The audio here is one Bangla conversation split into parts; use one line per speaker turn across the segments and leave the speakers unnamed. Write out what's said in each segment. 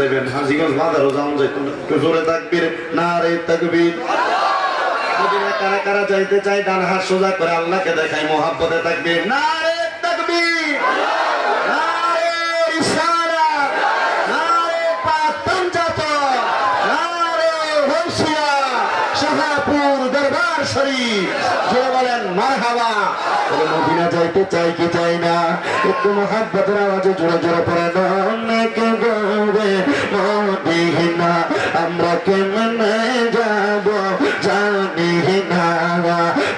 যাবেন হাজীগঞ্জ বাজারও যাওয়া যায় একটু জোরে তাকবীর নারে তাকবীর মদিনা কারা কারা যাইতে চাই ডান হাত সোজা করে আল্লাহকে দেখাই মোহাব্বতে তাকবীর নারে তাকবীর নারে ইশারাত নারে পাক পঞ্জাতন নারে হইসিয়া শাহপুর দরবার শরীফ জোরে বলেন মারহাবা বলে মদিনা যাইতে চাই কি চাই না একটু মোহাব্বতের আওয়াজে জোরে জোরে পড়ে অনেক গৌরে মদিনা আমরা কেমনে যাব জানি না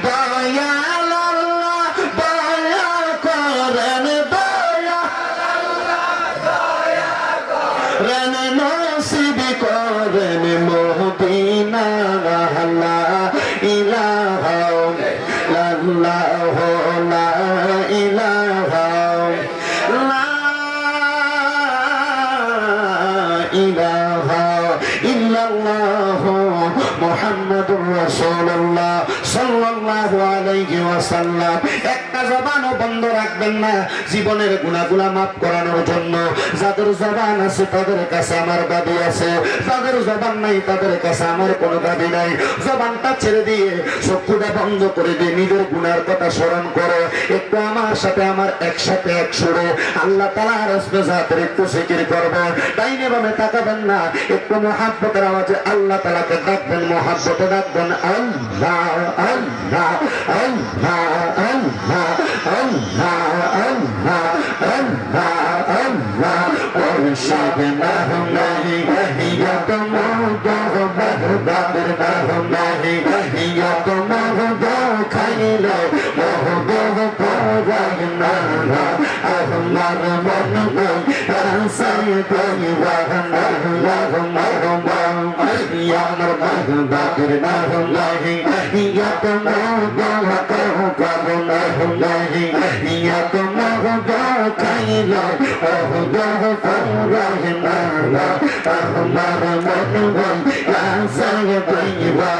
দয়াল আল্লাহ দয়া করেন দয়া নসিব করেন মদিনা লা ইলাহা ইল্লাল্লাহ লা ইলাহা ইলাহা ইল্লাল্লাহ মুহাম্মাদুর রাসূলুল্লাহ সাল্লাল্লাহু আলাইহি ওয়াসাল্লাম একটা জবানও বন্ধ রাখবেন না জীবনের গুনাহগুলো maaf করানোর জন্য যাদের জবান আছে তাদের কাছে আমার দাবি আছে যাদের জবান নাই তাদের কাছে আমার কোনো দাবি নাই জবানটা ছেড়ে দিয়ে চক্ষুটা বন্ধ করে দিয়ে নিজের গুনার কথা স্মরণ করো একটু আমার সাথে আমার একসাথে এক সুরে আল্লাহ তাআলার রাসূল জাতের একটু জিকির করব ডাইনে বামে তাকাবেন না একটু মুহাব্বতের আওয়াজে আল্লাহ তাআলাকে ডাকবেন মুহাব্বতে ডাকবেন আল্লাহ আল্লাহ আল্লাহ আল্লাহ আল্লাহ আল্লাহ আল্লাহ আল্লাহ ওরশাদ নাম নাহি ইয়া তোমাদ বাহদার নাম নাহি ইয়া তোমাদ খাইলে মোহব পরাগ না আমার মন আসায় কইবা আল্লাহ মারবা ইয়া আমার বাহদার নাম নাহি ইয়া তোমাদ কাহ নাম নাহি ইয়া তোমাদ খাইলে মোহব পরাগ না আমার মন আসায় কইবা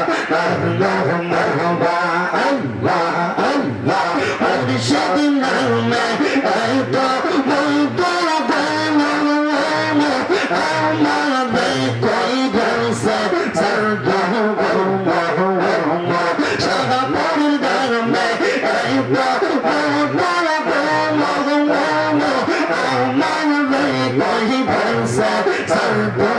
আল্লাহ মারবা আল্লাহ আল্লাহ আরশাদ নামে আইতো মন্তর বানানো আমার কই গলসে সরদো শাহপুর দরমে আইতো মন্তর বানানো আমার কই গলসে সরদো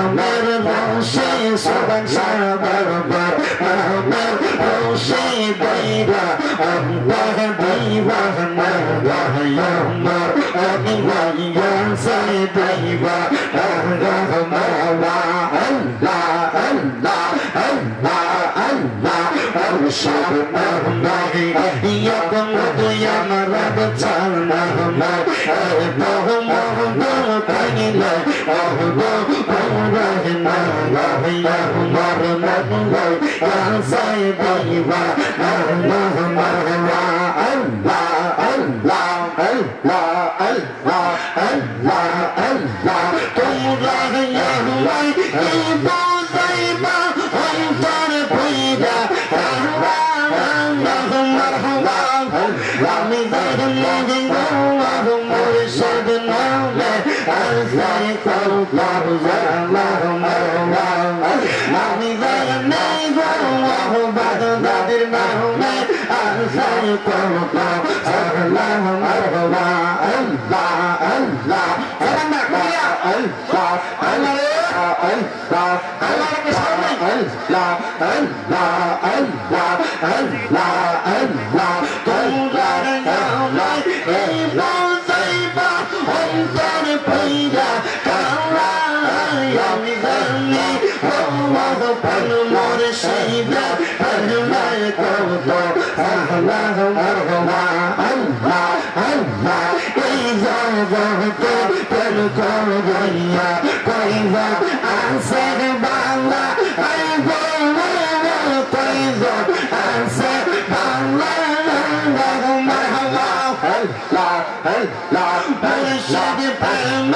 আমার রোশে সবান সাবার আমার রোশে বাইরা আল্লাহ দিবা না আমার আমি ওয়া সাই দিবা আল্লাহ মাওলা আল্লাহ আল্লাহ আল্লাহ আল্লাহ আরশাদ নাহি ইয়া কমদ ইয়া মারাব চালনা হামার বহু মোহব্বত কাইলা আল্লাহ রহনা ইয়া হুমার মনলাই ইয়া সাই দিবা আল্লাহ মাওলা আল্লাহ আল্লাহ আল্লাহ আল্লাহ আল্লাহ আল্লাহ তোমরা ইয়া হুমাই ইবাদাইবা অন্তর পয়দা আল্লাহ আল্লাহ মারহাবা আমি দেখলাম আল্লাহ মুর্শিদ নামে আল্লাহ কওলার আল্লাহ মারহাবা আমি দেখলাম আল্লাহ বাগদাদের নামে আল্লাহ কওলার আল্লাহ মারহাবা আল্লাহ আল্লাহ আল্লাহ আল্লাহ আল্লাহ আল্লাহ আল্লাহকে সামনে আল্লাহ আল্লাহ আল্লাহ আল্লাহ আল্লাহ তোমরা নামে এই বজাইবা অন্তর পয়দা কালা আমি জানি আল্লাহ পান মোরে শহীদা আল্লাহ কওতো আল্লাহ মারহাবা আল্লাহ আল্লাহ এই জগত
প্রেম করিয়া কইবা আছে বাংলা কইবা আছে বাংলা মুর্শিদ প্রেম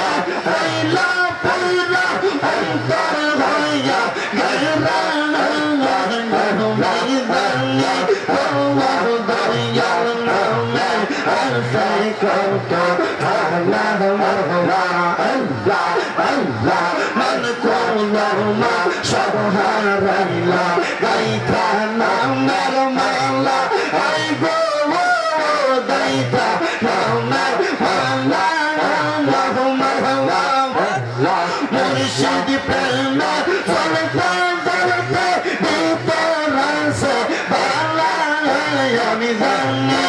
হইলা পুরা অন্তর হইয়া গেলা সহারাইলা গাইতা নামের মালা আই গো গাইতা নামের মালা মুর্শিদ প্রেম চলতে চলতে ভিতরে বালা আমি জানি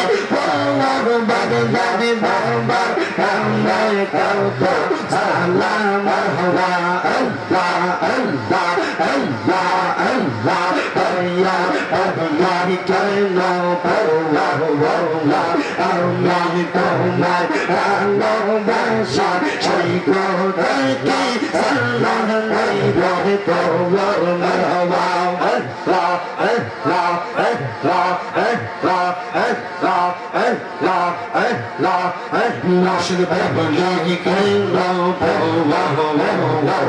বাগদাদি বাবা আমার কাউকে সালাম হওয়া আল্লাহ আল্লাহ আল্লাহ আল্লাহ বয়া আল্লাহ কেন বলা বলা আমি তোমার ভালোবাসা সেই কথাকে সালাম নাই রহে তোমার মারওয়া আল্লাহ আল্লাহ আল্লাহ আল্লাহ আল্লাহ আল্লাহ আল্লাহ মুর্শিদ প্রেম কেন বলা বলা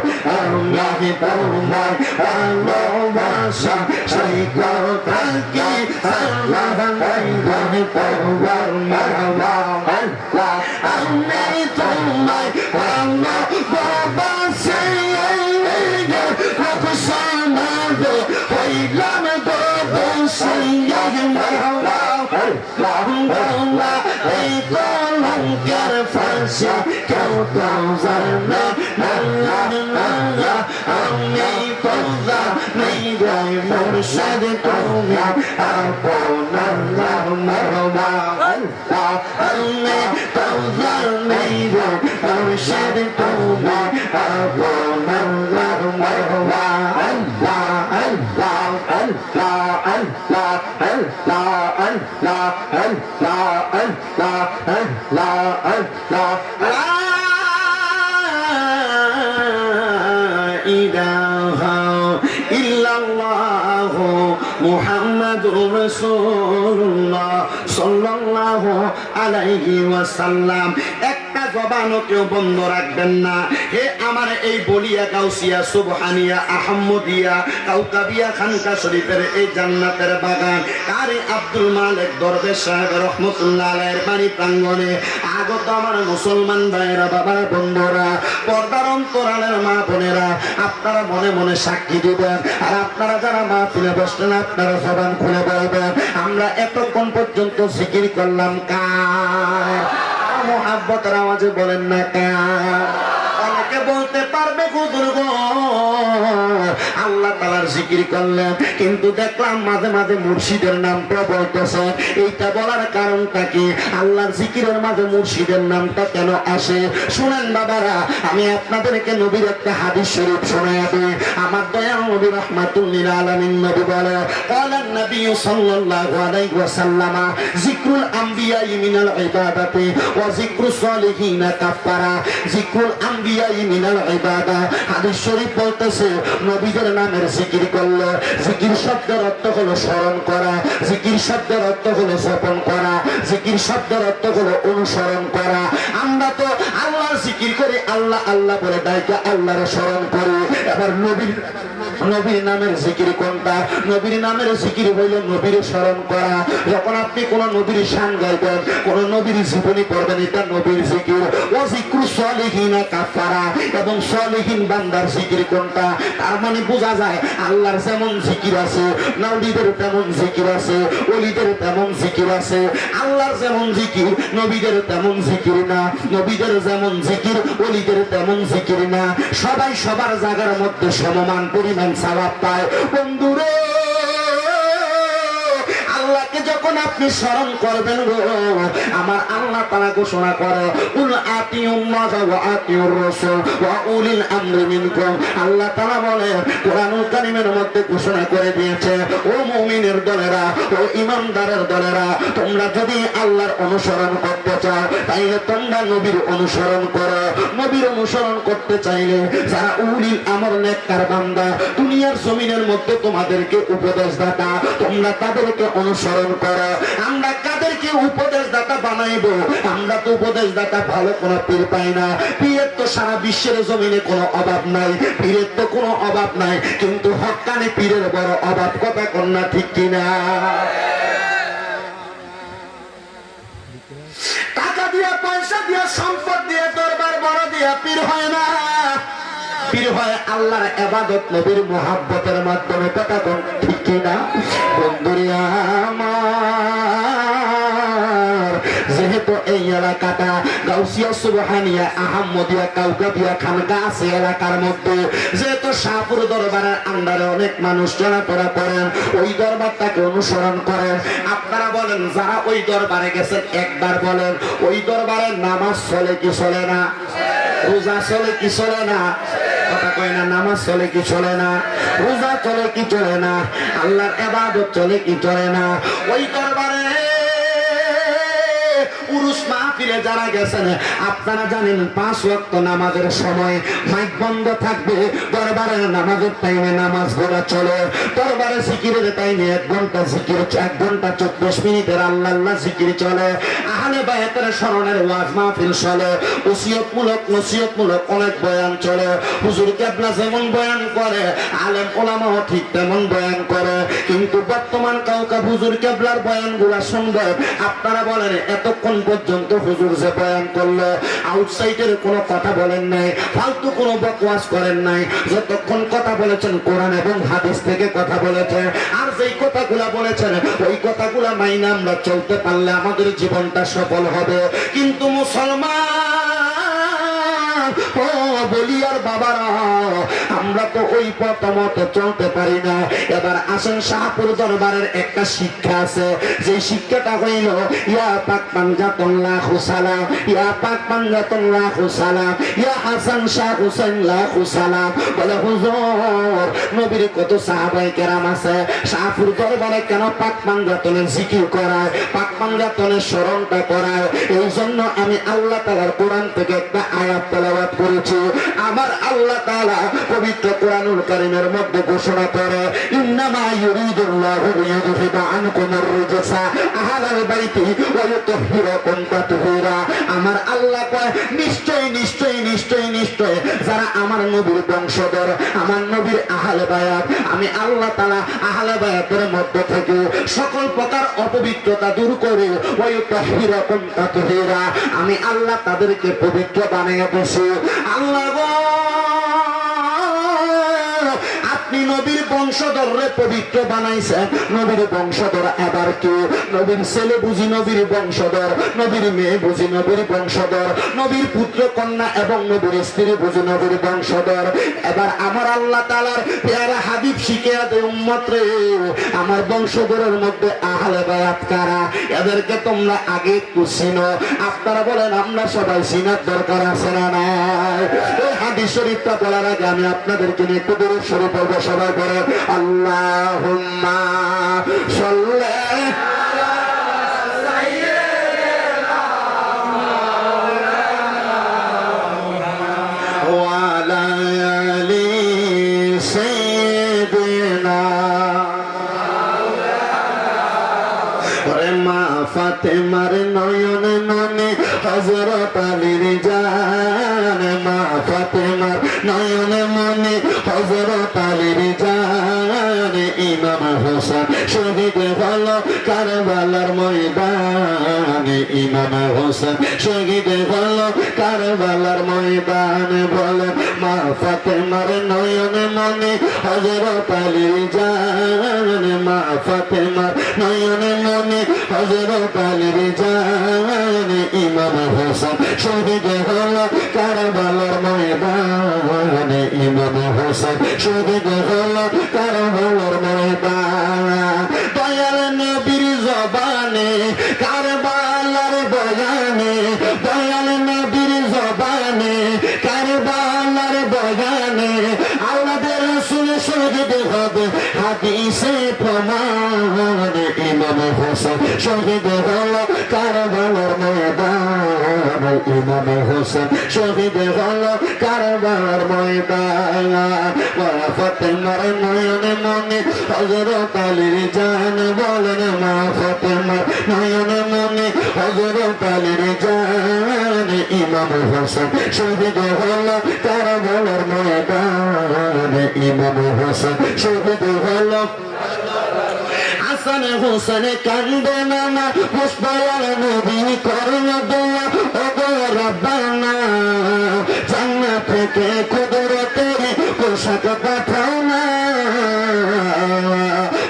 আমি তোমার ভালোবাসা সেই কথাকে সালাম নাই রহে তোমার মারওয়া আল্লাহ আমি তোমার ভালোবাসা হইলাম এই কলঙ্কের ফাঁসি কেউ তো জানে আমি তো জানি রে মুর্শিদ তুমি আপনার মরবা আমি তো জানি রে মুর্শিদ তুমি আপনার মরবা আল্লাহ আল্লাহ আল্লাহ আল্লাহ আল্লাহ আল্লাহ আল্লাহ আল্লাহ আল্লাহ আল্লাহ লা ইলাহা ইল্লাল্লাহ মুহাম্মাদুর রাসূলুল্লাহ সাল্লাল্লাহু আলাইহি ওয়াসাল্লাম। একটা জবানও কেউ বন্ধ রাখবেন না। হে আমার এই বলিয়া গাউসিয়া সুবহানিয়া আহমদিয়া কাউকাবিয়া খানকা শরীফের এই জান্নাতের বাগান কারি আব্দুল মালিক দরবেশ সাহেব রহমতুল্লাহ আলাইহির বাড়ি প্রাঙ্গণে আগত আমার মুসলমান ভাইয়েরা বাবা বন্ধুরা পর্দার অন্তরালের মা বোনেরা আপনারা মনে মনে সাক্ষী দিবেন আর আপনারা যারা মাহফিলে বসলেন আপনারা জবান খুলে বলবেন আমরা এতক্ষণ পর্যন্ত জিকির করলাম কার মুহাব্বতের আওয়াজে বলেন না কার। অনেকে বলতে পারবে হুজুর গো আল্লাহ তাআলার জিকির করলেন কিন্তু দেখলাম মাঝে মাঝে মুর্শিদের নামটা বলতেছে এইটা বলার কারণটা কি আল্লাহর জিকিরের মাঝে মুর্শিদের নামটা কেন আসে শুনেন বাবারা আমি আপনাদেরকে নবীর একটা হাদিস শরীফ শোনায়া দিই আমার দয়াল নবী রাহমাতুল লিল আলামিন নবী বলে ক্বালা নবী সাল্লাল্লাহু আলাইহি ওয়াসাল্লাম যিকরুল আমবিয়া মিনাল ইবাদাতি ওয়া যিকরুস সালিহিন কাফারা যিকরুল আমবিয়া মিনাল ইবাদা হাদিস শরীফ বলতেছে নবীদের নামের জিকির করলে জিকির শব্দের অর্থ হলো স্মরণ করা জিকির শব্দের অর্থ হলো স্মরণ করা জিকির শব্দের অর্থ হলো অনুসরণ করা আমরা তো আল্লাহর জিকির করি আল্লাহ আল্লাহ বলে ডাইকা আল্লাহর স্মরণ করি এবার নবীর নামের জিকির কোনটা নবীর নামের জিকির হইল নবীর স্মরণ করা যখন আপনি কোন নবীর শান গাইবেন কোন নবীর জীবনী পড়বেন এটা নবীর জিকির ও জিকরু সালিহিন কাফারা এবং সালিহিন বান্দার জিকির কোনটা তার মানে বোঝা যায় আল্লাহর যেমন জিকির আছে নবীদের তেমন জিকির আছে ওলিদের তেমন জিকির আছে আল্লাহর যেমন জিকির নবীদের তেমন জিকির না নবীদের যেমন জিকির ওলিদের তেমন জিকির না সবাই সবার জায়গার মধ্যে সমমান পরিমাণ সওয়াব পায় বন্ধুরে আল্লাহকে আল্লাহকে যখন আপনি স্মরণ করবেন গো, আমার আল্লাহ তাআলা ঘোষণা করে উল আতিউল্লাহ ওয়া আতিউর রাসূল ওয়া উলিল আমরি মিনকুম। আল্লাহ তাআলা বলে কোরআনুল কারীমের মধ্যে ঘোষণা করে দিয়েছে, ও মুমিনের দলেরা, ও ইমানদারের দলেরা, তোমরা যদি আল্লাহর অনুসরণ করতে চাও তাইলে তোমরা নবীর অনুসরণ করো। নবীর অনুসরণ করতে চাইলে যারা উলিল আমর নেককার বান্দা দুনিয়ার জমিনের মধ্যে তোমাদেরকে উপদেশদাতা, তোমরা তাদেরকে অনুসরণ করো। আমরা কাদেরকে উপদেশদাতা বানাইবো? আমরা তো উপদেশদাতা ভালো কোনো পীর পাই না। পীরের তো সারা বিশ্বের জমিনে কোনো অভাব নাই, পীরের তো কোনো অভাব নাই, কিন্তু হক্কানি পীরের বড় অভাব। কথা কন্যা ঠিক কিনা? টাকা দিয়া, পয়সা দিয়া, সম্পদ দিয়া, দরবার বড় দিয়া পীর হয় না। পীর হয় আল্লাহর ইবাদত, নবীর মুহাব্বতের মাধ্যমে। কথা কোন ঠিক কিনা? বন্ধুরে আমার, যেহেতু এই এলাকাটা গাউসিয়া, সুবহানিয়া, আহমদিয়া, কাউকাবিয়া খানকা আছে এলাকার মধ্যে, যেহেতু শাহপুর দরবারের আন্ডারে অনেক মানুষ চলাফেরা করেন, ওই দরবারটাকে অনুসরণ করেন। আপনারা বলেন, যারা ওই দরবারে গেছেন একবার বলেন, ওই দরবারের নামাজ চলে কি চলে না? রোজা চলে কি চলে না? কথা কয় না। নামাজ চলে কি চলে না? রোজা চলে কি চলে না? আল্লাহর ইবাদত চলে কি চলে না? ওই দরবারে উরুস মাহফিলে যারা গেছেন, আপনারা জানেন 5 ওয়াক্ত নামাজের সময় মাইক বন্ধ থাকবে। দরবারের নামাজের টাইমে নামাজ পড়া চলে। দরবারে জিকিরের টাইমে 1 ঘন্টা জিকির, 1 ঘন্টা 24 মিনিটের আল্লাহ আল্লাহ জিকির চলে। আহলে বায়াতের স্মরণের ওয়াজ মাহফিল চলে। ওসিয়তমূলক, নসিহতমূলক অনেক বয়ান চলে। হুজুর কেবলা যেমন বয়ান করে, আলেম ওলামাও ঠিক তেমন বয়ান করে। কিন্তু বর্তমান কাউকে হুজুর কেবলার বয়ানগুলা শুনবে, আপনারা বলেন এতক্ষণ পর্যন্ত হুজুর যে বয়ান করলো, আউটসাইডের কোনো কথা বলেন নাই, ফালতু কোনো বকওয়াজ করেন নাই। যতক্ষণ কথা বলেছেন কোরআন এবং হাদিস থেকে কথা বলেছেন। আর যেই কথাগুলা বলেছেন ওই কথাগুলা মাইনা আমরা চলতে পারলে আমাদের জীবনটা সফল হবে। কিন্তু মুসলমান, ও বলিয়ার বাবারা, আমরা তো ওই পথ মতো চলতে পারি না। এবার আসেন, শাহপুর দরবারের একটা শিক্ষা আছে, যে শিক্ষাটা হইল ইয়া পাক পাঞ্জাতুল্লাহ সালাম, ইয়া পাক পাঞ্জাতুল্লাহ সালাম, ইয়া হাসান শাহ হুসাইন লাখ সালাম। বলে হুজুর, নবীর কত সাহাবায়ে কেরাম আছে, শাহপুর দরবারে কেন পাক পাঞ্জাতনের জিকির করায়, পাক পাঞ্জাতনের স্মরণটা করায়? এই জন্য আমি আল্লাহ তাআলার কোরআন থেকে একটা আয়াত তেলাওয়াত করেছি। আমার আল্লাহ তাআলা পবিত্র কোরআনুল কারীমের মধ্যে ঘোষণা করে, ইন্নামা ইউরিদুল্লাহু লিইউযহিবা আনকুমুর রিজসা আহলাল বাইতি ওয়া ইউতাহহিরাকুম তাতহীরা। আমার আল্লাহ কয়, নিশ্চয় নিশ্চয় নিশ্চয় নিশ্চয় যারা আমার নবীর বংশধর, আমার নবীর আহলে বায়াত, আমি আল্লাহ তাআলা আহলে বায়াতের মধ্যে থেকে সকল প্রকার অপবিত্রতা দূর করে ওয়া ইউতাহহিরাকুম তাতহীরা, আমি আল্লাহ তাদেরকে পবিত্র বানিয়ে দেছি। আল্লাহ গো, আপনি নবীর বংশধররে পবিত্র বানাইছেন। নবীর বংশধর এবার কি? নবীর ছেলে বুঝি নবীর বংশধর, নবীর মেয়ে বুঝি নবীর বংশধর, নবীর পুত্র কন্যা এবং নবীর স্ত্রী বুঝি নবীর বংশধর। এবার আমার আল্লাহ তাআলার পেয়ারা হাবিব শিখিয়া দেয়, উম্মত রে, আমার বংশধরের মধ্যে আহলে বায়াত কারা, এদেরকে তোমরা আগে একটু চিনো। আপনারা বলেন, আমরা সবাই চিনার দরকার আছে না নাই? এই হাদিস শরীফটা বলার আগে আমি আপনাদেরকে নিয়ে একটু দূরে শুরু করবো। সবাই বলেন আল্লাহুম্মা সাল্লি ওয়া আলা আলি সাইয়্যিদিনা। ওরে মা ফাতেমার নয়নে ননে হযরত আলীর জান, মা ফাতেমার নয়নে মনে হযরত আলীর জান। ইমাম হোসেন শহীদ হলো কারবালার ময়দানে, ইমাম হোসেন শহীদ হলো কারবালার ময়দানে। বলেন, মা ফাতেমার নয়নে মনে হযরত আলীর জান, মা ফাতেমার নয়নে মনে হযরত আলীর জান। ইমাম হোসেন শহীদ হলো কারবালার ময়দানে, ইমাম হোসেন শহীদ হলো কারবালার ময়দান। দয়াল নবীর জবান হোসেন শহীদ হলো কারবালার ময়দানে ইমাম হোসেন শহীদ হলো কারবালার ময়দানে মা ফাতেমার নয়নে মনে হযরত আলীর জান বলেন মা ফাতেমার নয়নে মনে হযরত আলীর জান ইমাম হোসেন শহীদ হলো কারবালার ময়দানে ইমাম হোসেন শহীদ হলো হাসান হোসেন কান্দে না পুষ্পায়াল নবী করুন দোয়া ওগো রব্বানা জান্নাত থেকে কুদরতের পোশাক পাঠাও না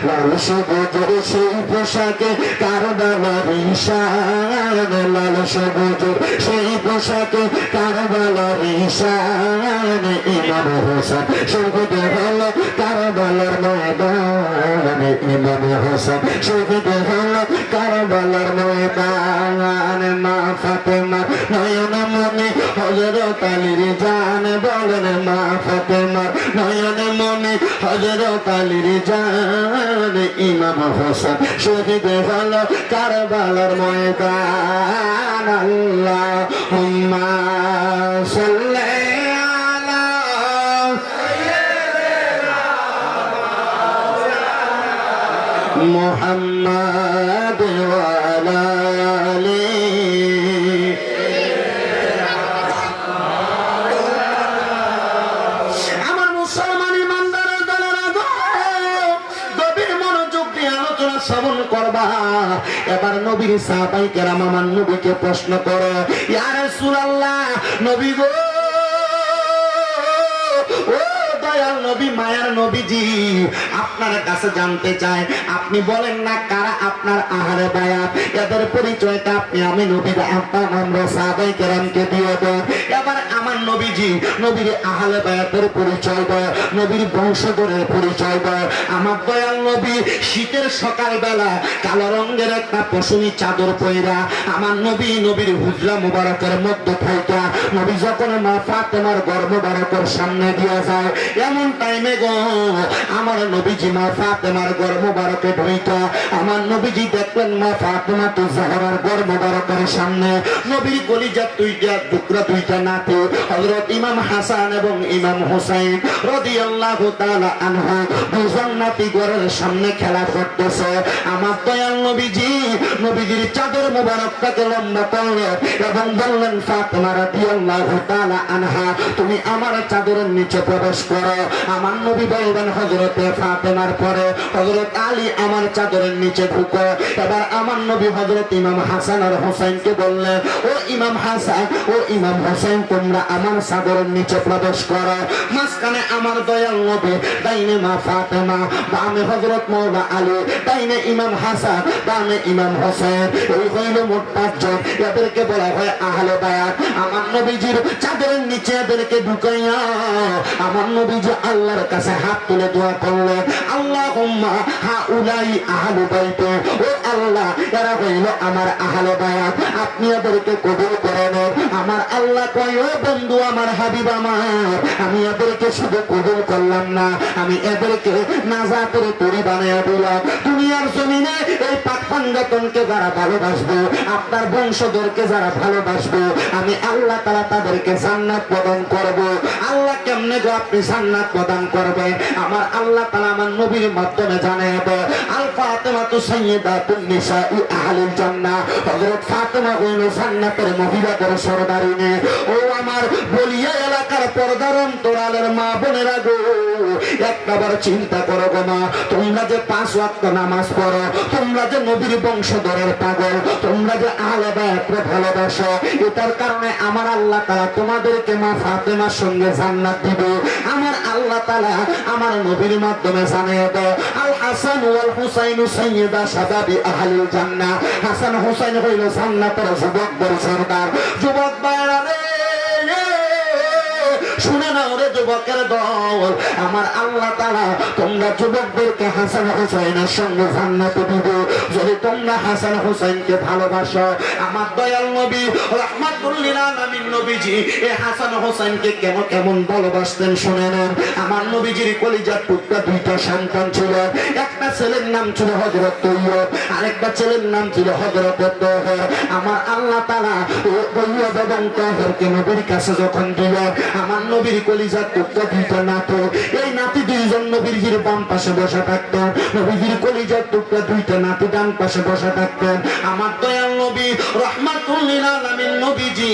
লাল সবুজের সেই পোশাকে কারবালার ঈশান লাল সবুজের সেই পোশাকে কারবালার ঈশান ইমাম হোসেন শহীদ হলো কারবালার ময়দানে ইমাম হোসেন শহীদ হলো কারবালার ময়দানে মা ফাতেমা নয়ন মনে হযরত আলীর জান বলেন মা ফাতেমা নয়ন মনে হযরত আলীর জান ইমাম হোসেন শহীদ হলো কারবালার ময়দান আল্লাহুম্মা সাল্লি আলা মুহাম্মাদ ওয়া আলা আলিহি আমার মুসলমান ইমানদারের দলেরা গভীর মনোযোগ দিয়ে আলোচনা শ্রবণ করবা এবার নবীর সাহাবায়ে কেরাম আমার নবীকে প্রশ্ন করে ইয়া রাসূলুল্লাহ নবী গো ও দয়াল নবী মায়ার নবীজি আপনার কাছে জানতে চাই আপনি বলেন না কারা আপনার আহারে বায়াত এদের পরিচয়টা আপনি আমি নবীর আপনার আমরা সাহাবায়ে কেরামকে দিয়ে দেন এবার আমার নবীজি নবীর আহলে বায়াতের পরিচয় দেয় নবীর বংশধরের পরিচয় দেয় আমার দয়াল নবী শীতের সকাল বেলা কালো রঙের একটা পশমি চাদর পয়রা আমার নবী নবীর হুজরা মুবারকের মধ্যে থাইকা নবী যখন মা ফাতেমার গর্ভ মুবারকের সামনে দিয়ে যায় এমন টাইমে গো আমার নবীজি মা ফাতেমার গর্ভ মুবারকে ঢুইকা আমার নবীজি দেখলেন মা ফাতেমা তো জাহরার গর্ভ মুবারকের সামনে নবীর কলিজার টুকরা দুইটা নাতি হযরত ইমাম হাসান এবং ইমাম হুসাইন রাদিয়াল্লাহু তাআলা আনহু দুজন নাতি ঘরের সামনে খেলা করতেছে আমার দয়াল নবীজি নবীজির চাদর মুবারকটাকে লম্বা করলেন এবং বললেন ফাতেমা রাদিয়াল্লাহু তাআলা আনহা তুমি আমার চাদরের নিচে প্রবেশ করো আমার নবী বলবেন হযরতে ফাতেমার পরে হযরত আলী আমার চাদরের নিচে ঢুকো এবার আমার নবী হযরত ইমাম হাসান আর হুসাইনকে বললেন ও ইমাম হাসান ও ইমাম হুসাইন তোমরা আমার চাদরের নিচে প্রবেশ করো মাঝখানে আমার দয়াল নবী ডাইনে মা ফাতেমা বামে হযরত মাওলা আলী ডাইনে ইমাম হাসান বামে ইমাম হোসেন এই হইল মোট পাঁচজন এদেরকে বলা হয় আহলে বায়াত আমার নবীজির চাদরের নিচে এদেরকে ঢুকাইয়া আমার নবীজি আল্লাহর কাছে হাত তুলে দোয়া করলেন আল্লাহুম্মা হাউলাই আহলু বাইতে ও আল্লাহ এরা হইল আমার আহলে বায়াত আপনি এদেরকে কবুল করেন আমার আল্লাহ কয় ও বন্ধু আমার হাবিব আমার আমি এদেরকে শুধু কবুল করলাম না আমি এদেরকে নাজাতের তরি বানিয়ে দিলাম দুনিয়ার জমিনে এই পাকপাঙ্গাতনকে যারা ভালোবাসবে আপনার বংশধরকে যারা ভালোবাসবে আমি আল্লাহ তাআলা তাদেরকে জান্নাত প্রদান করব আল্লাহ কেমনে গো আপনি জান্নাত প্রদান করবে আমার আল্লাহ তাআলা আমার নবীর মাধ্যমে জানাবে আল ফাতেমাতু সাইয়্যিদাতুন নিসাই আহলিল জান্নাহ হযরত ফাতেমা হইল জান্নাতের মহিলাদের সরদারিনী ও আমার বলিয়া এলাকার পর্দার অন্তরালের মা বোনেরা গো একবার চিন্তা করো গো মা তোমরা যে 5 ওয়াক্ত নামাজ পড়ো তোমরা যে নবীর বংশধরের পাগল তোমরা যে আহলে বায়াতকে ভালোবাসো এটার কারণে আমার আল্লাহ তাআলা তোমাদেরকে মা ফাতেমার সঙ্গে জান্নাত দিবে আমার আল্লাহ তাআলা আমার নবীর মাধ্যমে জানিয়ে দেয় আল হাসান ওয়াল হুসাইন সাইয়্যিদা শাবাবি আহলিল জান্নাহ হাসান হুসাইন হইল জান্নাতের যুবকদের সরদার যুবক ভাইরা রে শুনে নাও রে যুবকের দল, আমার আল্লাহ তাআলা তোমরা যুবকদেরকে হাসান হুসাইনের সঙ্গে জান্নাতে দিবে যদি তোমরা হাসান হুসাইনকে ভালোবাসো। আমার দয়াল নবী রাহমাতুল লিল আলামিন নবীজি এই হাসান হুসাইনকে কেন কেমন ভালোবাসতেন শুনে নেন। আমার নবীজির কলিজার টুকরা দুইটা সন্তান ছিল, একটা ছেলের নাম ছিল হযরত তৈয়ব, আরেকটা ছেলের নাম ছিল হযরত তাহের। আমার আল্লাহ তাআলা তৈয়ব এবং তাহেরকে নবীর কাছে যখন দিল, আমার নবীর কলিজার টুকরা দুইটা নাতি, এই নাতি দুইজন নবীজির বাম পাশে বসে থাকতেন, নবীজির কলিজার টুকরা দুইটা নাতি ডান পাশে বসে থাকতেন। আমার দয়াল নবী রাহমাতুল লিল আলামিন নবীজি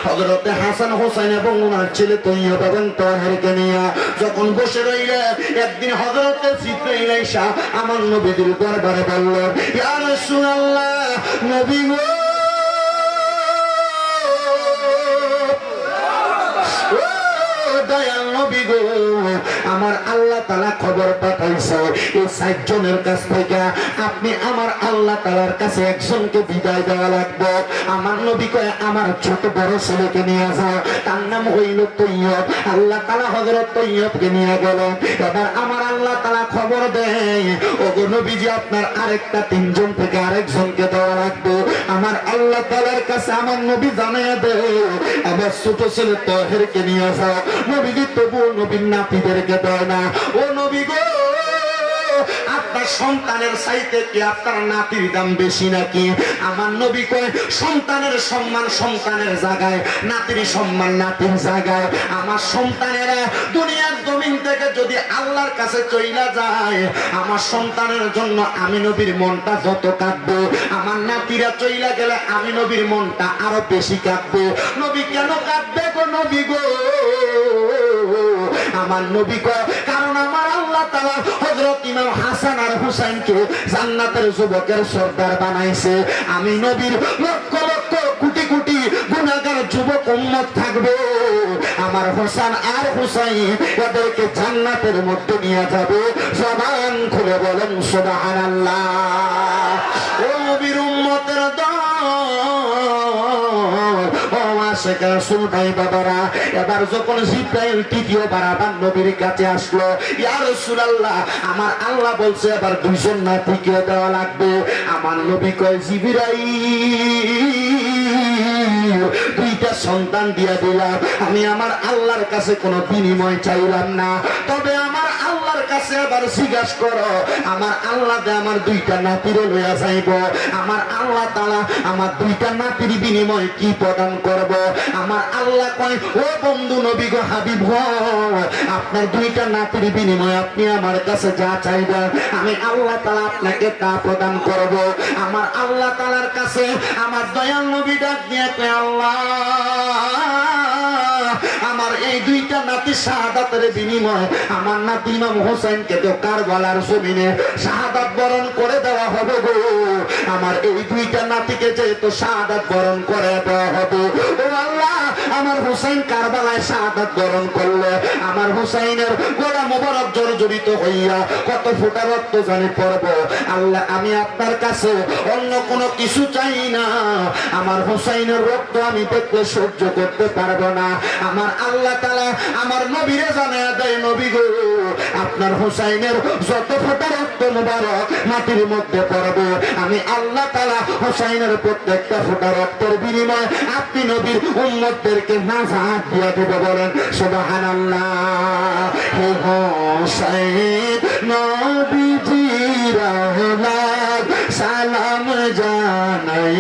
হযরত হাসান হোসেন এবং ওনার ছেলে তৈয়ব এবং তাহেরকে নিয়ে যখন বসে রইলেন, একদিন হযরত জিবরাইল আইসা আমার নবীর দরবারে বললেন, ইয়া রাসূলুল্লাহ, নবী গো, দয়াল নবী গো, আমার আল্লাহ তাআলা খবর পাঠাইছে এই 60 জনের কাছ থেকে আপনি আমার আল্লাহ তাআলার কাছে একজনকে বিদায় দেওয়া লাগবে। আমার নবী কয়, আমার ছোট বড় ছেলেকে নিয়ে যাও, তার নাম হইল তৈয়ব। আল্লাহ তাআলা হযরত তৈয়বকে নিয়ে গেলেন। এবার আমার আল্লাহ তাআলা খবর দেয়, ওগো নবীজি, আপনার আরেকটা 3 জন থেকে আরেকজনকে দেওয়া লাগবে। আমার আল্লাহ তাআলার কাছে আমার নবী জানিয়ে দেয়, আবার ছোট ছেলে তাহেরকে নিয়ে যাও। নবীজি তবু নবীর নাতিদেরকে দেয় না। ও নবী গো, আপনার সন্তানের চাইতে কি আপনার নাতির দাম বেশি নাকি? আমার নবী কয়, সন্তানের সম্মান সন্তানের জায়গায়, নাতির সম্মান নাতির জায়গায়। আমার সন্তানেরা দুনিয়ার জমিন থেকে যদি আল্লাহর কাছে চইলা যায়, আমার সন্তানের জন্য আমি নবীর মনটা যত কাঁদবে, আমার নাতিরা চইলা গেলে আমি নবীর মনটা আরো বেশি কাঁদবে। নবী কেন কাঁদবে গো নবী গো? আমার নবী কয়, কারণ আমার আল্লাহ তাআলা হযরত ইমাম হাসান আর হুসাইনকে জান্নাতের যুবকের সর্দার বানাইছে। আমি নবীর লক্ষ লক্ষ কোটি কোটি গুনাহগার যুবক উম্মত থাকবে, আমার হোসেন আর হুসাইন এদেরকে জান্নাতের মধ্যে নিয়ে যাবে। জবান খুলে বলেন সুবহানাল্লাহ। ও নবীর উম্মতের দল, এবার যখন জিবরাইল তৃতীয়বার আবার নবীর কাছে আসলো, ইয়া রাসূলুল্লাহ, আমার আল্লাহ বলছে এবার 2 জন নাতিকে দেওয়া লাগবে। আমার নবী কয়, জিবরাইল, 2টা সন্তান দিয়া দিলাম, আমি আমার আল্লাহর কাছে কোনো বিনিময় চাইলাম না। তবে আমার আল্লাহর কাছে আবার জিজ্ঞাসা করো, আমার আল্লাহ দে আমার 2টা নাতিরে লইয়া যাইব, আমার আল্লাহ তাআলা আমার 2টা নাতির বিনিময় কি প্রদান করব? আমার আল্লাহ কয়, ও বন্ধু নবী গো, হাবিব গো, আপনার 2টা নাতির বিনিময় আপনি আমার কাছে যা চাইবেন আমি আল্লাহ তাআলা আপনাকে তা প্রদান করব। আমার আল্লাহ তাআলার কাছে আমার দয়াল নবী ডাক দিয়ে কয়, আল্লাহ, আমার এই 2টা নাতি শাহাদাতের বিনিময় আমার নাতি ইমাম হোসেনকে তো কারবালার জমিনে শাহাদাত বরণ করে দেওয়া হবে গো। আমার এই 2টা নাতিকে যেহেতু শাহাদাত বরণ করে দেওয়া হবে, ও আল্লাহ, আমার হোসেন কারবালায় শাহাদাত বরণ করলে আমার হোসেনের গোড়া মোবারক জর্জরিত হইয়া কত ফোঁটা রক্ত জানি পড়ব। আল্লাহ, আমি আপনার কাছে অন্য কোনো কিছু চাই না, আমার হোসেনের রক্ত আমি দেখলে সহ্য করতে পারবো না। আমার আল্লাহ তাআলা আমার নবীরে জানায়া দেয়, নবী গো, আপনার হোসেনের যত ফোঁটা রক্ত মোবারক মাটির মধ্যে পড়বে, আমি আল্লাহ তাআলা হোসেনের প্রত্যেকটা ফোঁটা রক্তের বিনিময়ে আপনি নবীর উম্মতদেরকে নাজাত দিয়ে দেব। বলেন সুবহানাল্লাহ। হে হোসেন নবীজির আওলাদ, সালাম জানাই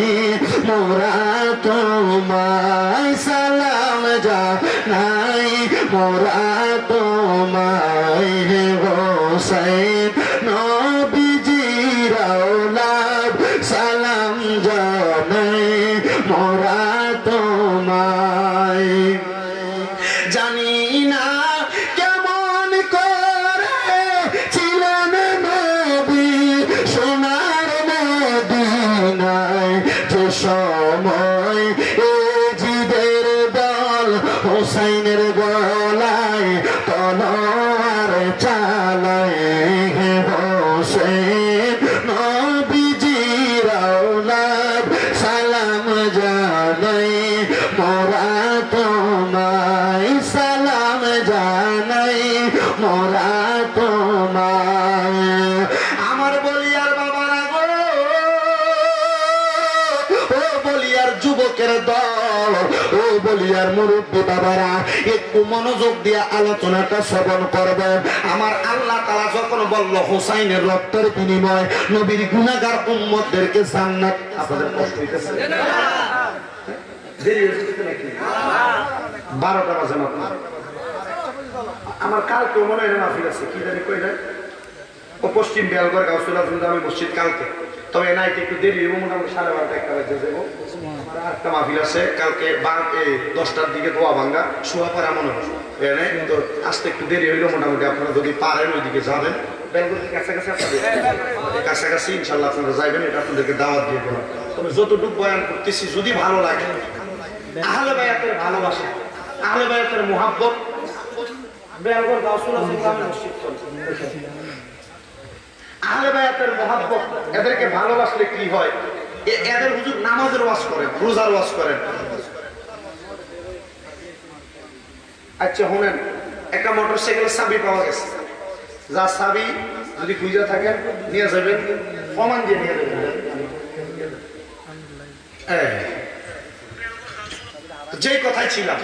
মোরা তোমায়, সালাম জানাই মোরা তোমায়। হে হোসেন নবীজির আওলাদ, সালাম জানাই মোরা তোমায়। জানি না কেমন করে ছিলেন নবী সোনার মদিনায়, যে সময় এজিদের দল হোসেনের গলায় তলোয়ার চালায়। হে হোসেন নবীজির আওলাদ, সালাম জানাই মোরা তোমায়, সালাম জানাই মরা তোমার। আমার বলিয়ার বাবারা গো, ও বলিয়ার যুবকের দল, ও বলিয়ার মুরব্বী বাবারা, একটু মনোযোগ দিয়ে আলোচনাটা শ্রবণ করবেন। আমার আল্লাহ তাআলা যখন বলল হুসাইনের রক্তের বিনিময় নবীর গুনাহগার উম্মতদেরকে জান্নাত, আপনাদের কষ্ট হইতেছে? দেরি হচ্ছে নাকি? 12টা বাজে মাত্র। আমার কালকে মনে হয় মাহফিল আছে, কি জানি কই না, ও পশ্চিম বেলগড় গাউসুল আজম জামি মসজিদ কালকে। তবে নাইতে একটু দেরি হইব, মোটামুটি 12:30 একটা বাজে যাবো। একটা মাহফিল আছে কালকে 10টার দিকে দোয়া ভাঙ্গা শোয়া পরে মনে হয় তো আসতে একটু দেরি হইলো। মোটামুটি আপনারা যদি পারেন ওইদিকে যাবেন, বেলগড়ের কাছাকাছি আপনাদের কাছাকাছি ইনশাল্লাহ আপনারা যাইবেন, এটা আপনাদেরকে দাওয়াত দিয়ে দেবেন। তবে যতটুকু বয়ান করতেছি যদি ভালো লাগে, আহলে বায়াতের ভালোবাসা, আহলে বায়াতের মুহাব্বত, বেলগড় গাউসুল আজম জামি মসজিদ আহলে বায়াতের মুহাব্বত, এদেরকে ভালোবাসলে কি হয়? এদের হুজুর নামাজের ওয়াজ করেন, রোজার ওয়াজ করেন। আচ্ছা শুনেন, একটা মোটরসাইকেলের চাবি পাওয়া গেছে, যা চাবি যদি খুঁজে থাকেন নিয়ে যাবেন, প্রমাণ দিয়ে নিয়ে যাবেন। যেই কথাই ছিলাম,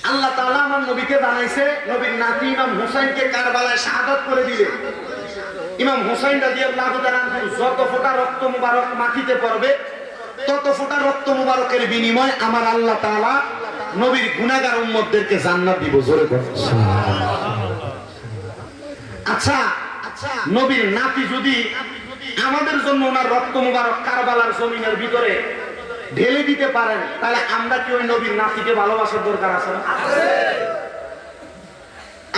আল্লাহ তাআলা আমার নবীকে জানাইছে নবীর নাতি ইমাম হুসাইনকে কারবালায় শাহাদাত করে দিলে ইমাম হুসাইন রাদিয়াল্লাহু তাআলা যত ফোঁটা রক্ত মুবারক মাটিতে পড়বে তত ফোঁটা রক্ত মুবারকের বিনিময় আমার আল্লাহ তাআলা নবীর গুনাহগার উম্মতদেরকে জান্নাত দিব। জোরে বলুন সুবহানাল্লাহ। আচ্ছা, নবীর নাতি যদি আমাদের জন্য ওনার রক্ত মুবারক কারবালার জমিনের ভিতরে ঢেলে দিতে পারেন, তাহলে আমরা কি ওই নবীর নাতিকে ভালোবাসার দরকার আছে না?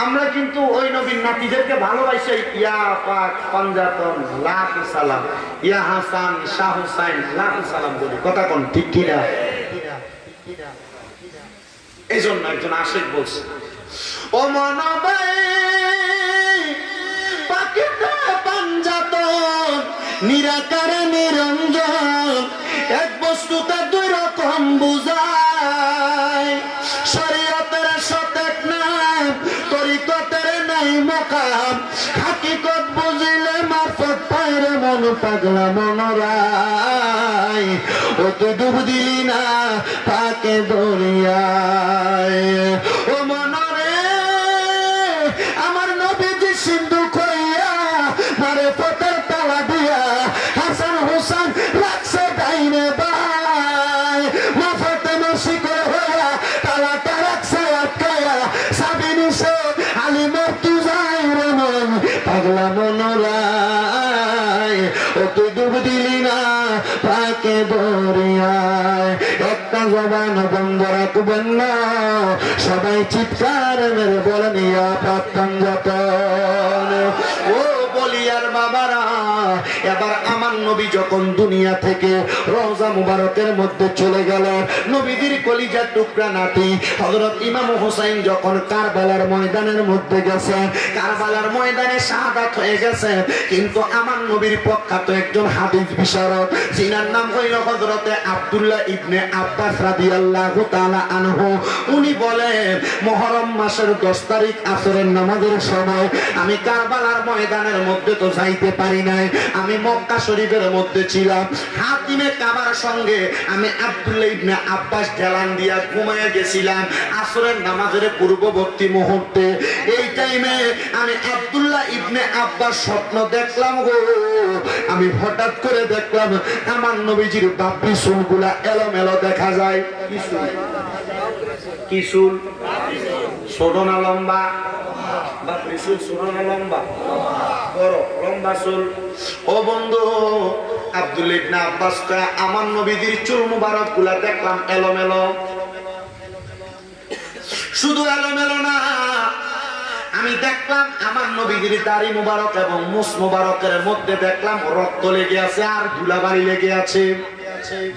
আমরা কিন্তু ওই নবীর নাতিদেরকে ভালোবাসি, ইয়া পাক পাঞ্জাতন লাখ সালাম, ইয়া হাসান শাহ হুসাইন লাখ সালাম বলি। কথা কোন ঠিক কিনা? এই জন্য একজন আশিক বলছে, ও মনবাই পাকিতে পাঞ্জাতন নিরাকারে নিরঞ্জন, এক বস্তুতে দুই রকম বুঝায়, শরীয়তের সতেক নাম তরিকতের নাই মকাম, হাকিকত বুঝিলে মারফত পায়রে মন পাগলা মনরাই, ও তুই ডুব দিলি না পাকে দরিয়ায়। ও মনরে আমার নবীজি সিন্ধু কইয়া মারে পথের তালা দিয়া হাসান হুসাইন লাগছে ডাইনে বাই, মাফতে নসি করে হইয়া তালাটা রাখছে আটকায়া, সাবিনি সে আলী মর্তু যাই রে মন পাগলা মনরাই, ও তুই ডুব দিলি না পাকে দরিয়ায়। একটা জবান বন্ধ রাখবেন না, সবাই চিৎকার মেরে বলেন ইয়া পাত্তান যতন। ও বলিয়ার বাবারা, এবার আমার নবী যখন দুনিয়া থেকে রওজা মুবারকের মধ্যে চলে গেলেন, নবীদের কলিজার টুকরা নাতি হযরত ইমাম হুসাইন যখন কারবালার ময়দানের মধ্যে গেছেন, কারবালার ময়দানে শাহাদাত হয়ে গেছেন, কিন্তু আমার নবীর প্রখ্যাত একজন হাদিস বিশারদ যিনার নাম হইল হযরতে আব্দুল্লাহ ইবনে আব্বাস রাদিয়াল্লাহু তাআলা আনহু, উনি বলেন মুহররম মাসের 10 তারিখ আসরের নামাজের সময় আমি কারবালার ময়দানের মধ্যে তো যাইতে পারি নাই, আমি মক্কা শরীফের মধ্যে ছিলাম, হাতিমে কাবার সঙ্গে আমি আব্দুল্লাহ ইবনে আব্বাস ঢেলান দিয়া ঘুমায় গেছিলাম আসরের নামাজের পূর্ববর্তী মুহূর্তে। এই টাইমে আমি আব্দুল্লাহ ইবনে আব্বাস স্বপ্ন দেখলাম গো, আমি হঠাৎ করে দেখলাম আমার নবীজির বাপি চুলগুলা এলোমেলো দেখা যায়। কি চুল? ছোট না লম্বা? বাপি চুল ছোট না লম্বা? বড় লম্বা চুল। ও বন্ধু, আব্দুল্লাহ ইবনে আব্বাস কয় আমার নবীজির চুল মুবারক গুলা দেখলাম এলোমেলো। শুধু এলোমেলো না, আমি দেখলাম আমার নবীজির দাড়ি মুবারক এবং মুছ মুবারকের মধ্যে দেখলাম রক্ত লেগে আছে আর ধুলাবাড়ি লেগে আছে।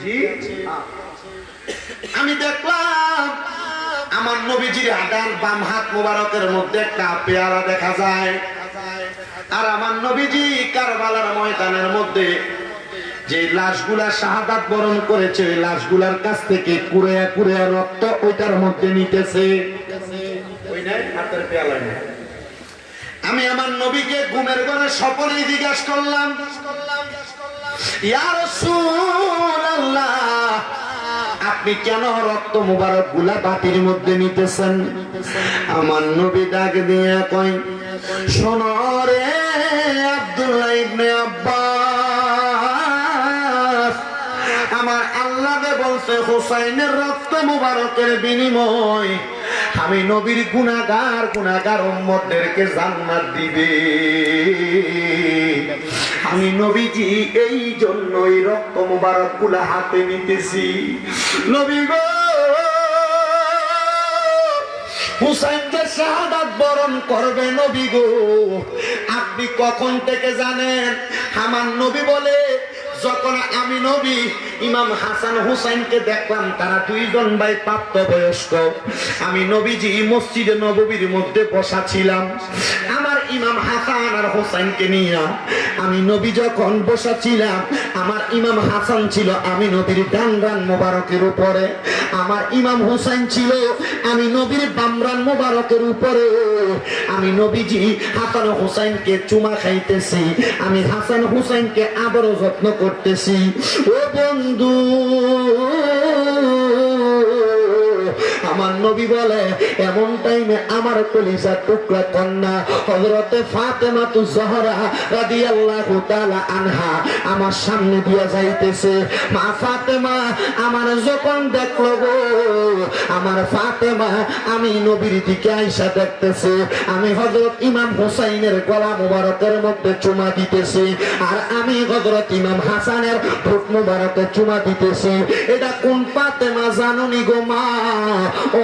জি, আমি দেখলাম আমার নবীজির হাঁটার বাম হাত মুবারকের মধ্যে একটা পেয়ারা দেখা যায়, আর আমার নবীজি কারবালার ময়দানের মধ্যে যে লাশগুলা শাহাদাত বরণ করেছে ওই লাশগুলার কাছ থেকে কুড়াইয়া কুড়াইয়া রক্ত ওইটার মধ্যে নিতেছে। ওই নাই হাতের পেয়ালা নেই, আমি আমার নবীকে ঘুমের ঘরে স্বপ্নে জিজ্ঞাসা করলাম, ইয়া রাসূলুল্লাহ, আপনি কেন রক্ত মুবারক গুলা বাটির মধ্যে নিতেছেন? আমার নবী ডাক দিয়ে কয়, শোনো রে আব্দুল্লাহ ইবনে আব্বাস, আমার আল্লাহ বলছে হুসাইনের রক্ত মুবারকের বিনিময় আমি নবীর গুনাহগার উম্মতদেরকে জান্নাত দিবে। আমি নবীজি এই জন্যই রক্ত মুবারক গুলা হাতে নিতেছি। নবী গো, হুসাইনকে শাহাদাত বরণ করবে নবী গো, আপনি কখন থেকে জানেন? আমার নবী বলে, যখন আমি নবী ইমাম হাসান হুসাইনকে দেখলাম, তারা দুইজন ভাই প্রাপ্তবয়স্ক, আমি নবীজি মসজিদে নববীর মধ্যে বসা ছিলাম। আমার ইমাম হাসান আর হুসাইনকে নিয়ে আমি নবী যখন বসা ছিলাম, আমার ইমাম হাসান ছিল আমি নবীর ডান মোবারকের উপরে, আমার ইমাম হুসাইন ছিল আমি নবীর বামরান মোবারকের উপরে। আমি নবীজি হাসান হুসাইনকে চুমা খাইতেছি, আমি হাসান হুসাইনকে আদর যত্ন করতেছি। ও বন্ধু, আমার নবী বলে, এমন টাইমে আমার কলিজার টুকরা কন্যা হযরতে ফাতেমা জোহরা রাদিয়াল্লাহু তাআলা আনহা আমার সামনে দিয়ে যাইতেছে। মা ফাতেমা আমার যখন দেখলো গো, আমার ফাতেমা আমি নবীর দিকে আইসা দেখতেছে, আমি হযরত ইমাম হুসাইনের গলা মুবারকের মধ্যে চুমা দিতেছি, আর আমি হযরত ইমাম হাসানের ঠোঁট মুবারকে চুমা দিতেছি। এটা কোন ফাতেমা জানুনি গো মা? ও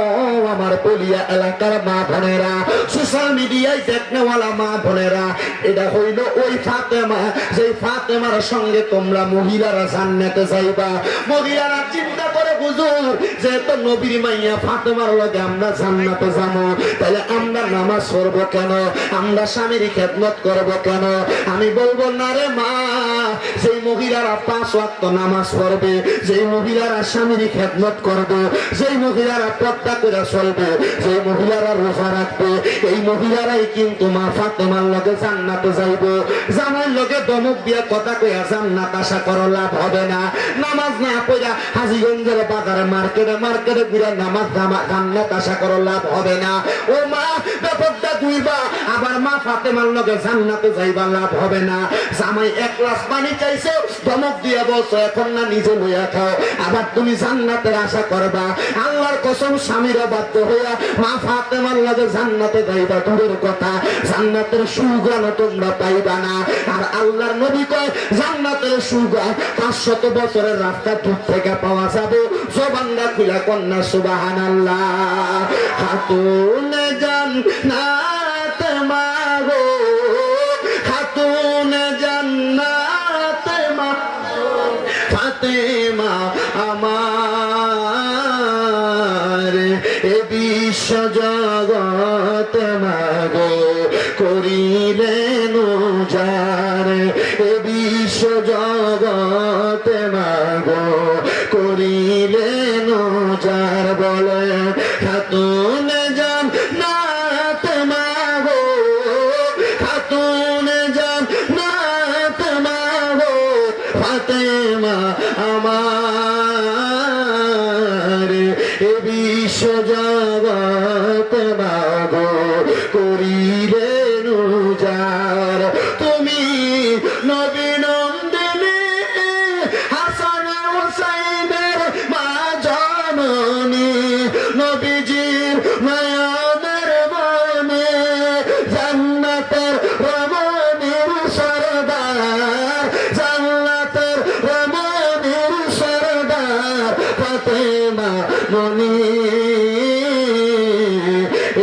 আমার বলিয়া এলাকার মা বোনেরা, সোশ্যাল মিডিয়ায় দেখনেওয়ালা মা বোনেরা, এটা হইল ওই ফাতেমা, যে ফাতেমার সঙ্গে তোমরা মহিলারা জান্নাতে যাইবা। মহিলারা চিন্তা করে, হুজুর যেহেতু নবীর মাইয়া ফাতেমার লগে আমরা জান্নাতে যাবো, তাহলে আমরা নামাজ পড়বো কেন? আমরা স্বামীর খেদমত করবো কেন? আমি বলবো না রে মা, যে মহিলারা 5 ওয়াক্ত নামাজ পড়বে, যে মহিলারা স্বামীর খেদমত করবে, যে মহিলারা পর্দা করে চলবে, যে মহিলারা রোজা রাখবে, এই মহিলারাই কিন্তু মা ফাতেমার লগে জান্নাতে যাইবে। জামাইর লগে দমক দিয়া কথা কইয়া জান্নাত আশা করো, লাভ হবে না। নামাজ না পড়া হাজীগঞ্জের বাজারে মার্কেটে ঘুরে নামাজ জান্নাত আশা করো, লাভ হবে না। ও মা, বেপরদা দুইবা আবার মা ফাতেমার লগে জান্নাতে যাইবা, লাভ হবে না। জামাই 1 গ্লাস পানি চাইছে, দমক দিয়া বলছো এখন না নিজে লইয়া খাও, আবার তুমি জান্নাতের আশা করবা। আল্লাহর কসম, স্বামীরা বাধ্য হইয়া মা ফাতেমার লগে জান্নাতে যাইবা, দূরের কথা জান্নাতের সুগান তোমরা পাইবা না। আর আল্লাহর নবী কয়, জান্নাতের সুগান 500 বছরের রাস্তা দূর থেকে পাওয়া যাবে। জবানটা খুলা কন্যা সুবহানাল্লাহ। খাতুনে জান্নাত মা গো, খাতুনে জান্নাত মা ফাতেমা আমার, এ বিশ্ব জগৎ মাগো করিলেন উজার, এ বিশ্ব জগৎ মাগো করিলেন উজার। বলে খাতুন জান্নাত মাগো, খাতুন জান্নাত মাগো ফাতেমা আমার, এ বিশ্ব জগৎ মাগো করিলেন উজার। তুমি নবী নন্দিনী হাসান হুসাইনের মা জননী, নবীজির নয়নের মনে জান্নাতের রমণীর সরদার, জান্নাতের রমণীর সরদার ফাতেমা মনি,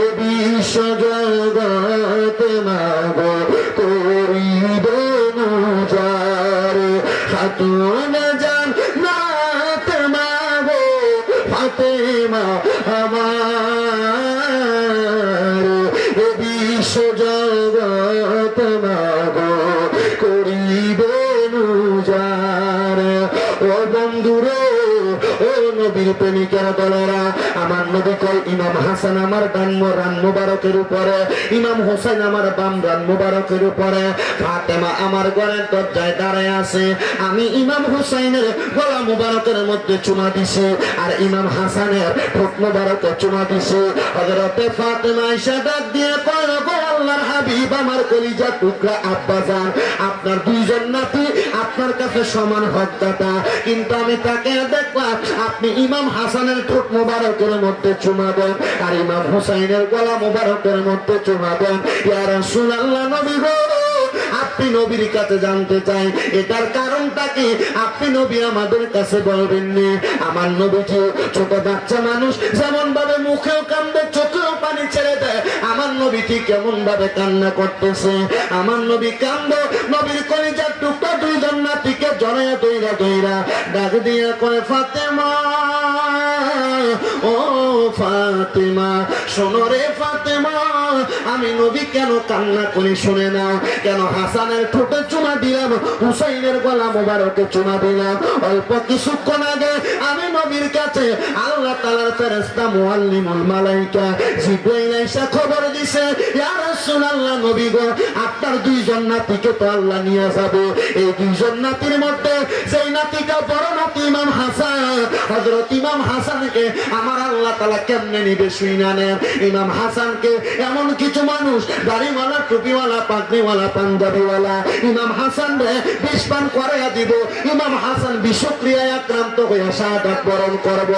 এ বিশ্ব জগৎ মাগো করিবেন উজার। খাতুন জান্নাত মাগো ফাতেমা আমার, এ বিশ্ব জগৎ মাগো করিবেন উজার। ও বন্ধুরে, ও নবীর নবীর প্রেমিকের দলেরা, আমার নবী কয় ইমাম হাসান আমার ডান রান মুবারকের উপরে, ইমাম হোসেন আমার বাম রান মুবারকের উপরে, ফাতেমা আমার ঘরের দরজায় দাঁড়ায় আছে। আমি ইমাম হুসাইনের গলা মুবারকের মধ্যে চুমা দিছি, আর ইমাম হাসানের ঠোঁট মুবারকে চুমা দিছি। হযরতে ফাতেমা আয়েশা ডাক দিয়ে কয়, গো আল্লাহর হাবিব, আমার কলিজার টুকরা আব্বাজান, আপনার দুইজন নাতি আপনার কাছে সমান হকদাতা, কিন্তু আমি তাকে দেখলাম আপনি ইমাম হাসানের ঠোঁট মুবারকের মধ্যে চুমা দেন, আর ইমাম হুসাইনের গলা মুবারকের মধ্যে চুমা দেন। ইয়া রাসূলুল্লাহ, নবী গো, আপনি নবীর কাছে জানতে চাই এটার কারণটা কি? আপনি নবী আমাদের কাছে বলবেন নি? আমার নবীজি ছোট বাচ্চা মানুষ যেমন ভাবে মুখেও কান্দে, চোখেও পানি ছেড়ে দেয়, আমার নবীটি কেমন ভাবে কান্না করতেছে। আমার নবী কান্দ, নবীর কলিজার টুকরা দুইজন নাতিকে জড়াইয়া দইরা দইরা ডাক দিয়া কয়, ফাতেমা, ও ফাতেমা, শোনো রে ফাতেমা, আমি নবী কেন কান্না করি শুনে নাও। কেন হাসানের ঠোঁটে চুমা দিলাম, হুসাইনের গলা মোবারকে চুমা দিলাম? অল্প কিছুক্ষণ আগে আমি নবীর কাছে আল্লাহ তাআলার ফেরেশতা মুআল্লিমুল মালায়েকা জিবরাইল এসে খবর দিছে, ইয়া রাসূলুল্লাহ, নবী গো, আপনার দুইজন নাতিকে তো আল্লাহ নিয়ে যাবে। এই দুইজন নাতির মধ্যে যেই নাতিটা বড় নাতি ইমাম হাসান, হযরত ইমাম হাসানকে আমার আল্লাহ তাআলা কেমনে নিবে শুইনা নেন। ইমাম হাসানকে এমন কিছু মানুষ দাড়িওয়ালা, টুপিওয়ালা, পাগড়িওয়ালা, পাঞ্জাবিওয়ালা ইমাম হাসান রে বিষ পান করাইয়া দিব। ইমাম হাসান বিষক্রিয়ায় আক্রান্ত হয়ে শাহাদাত বরণ করব।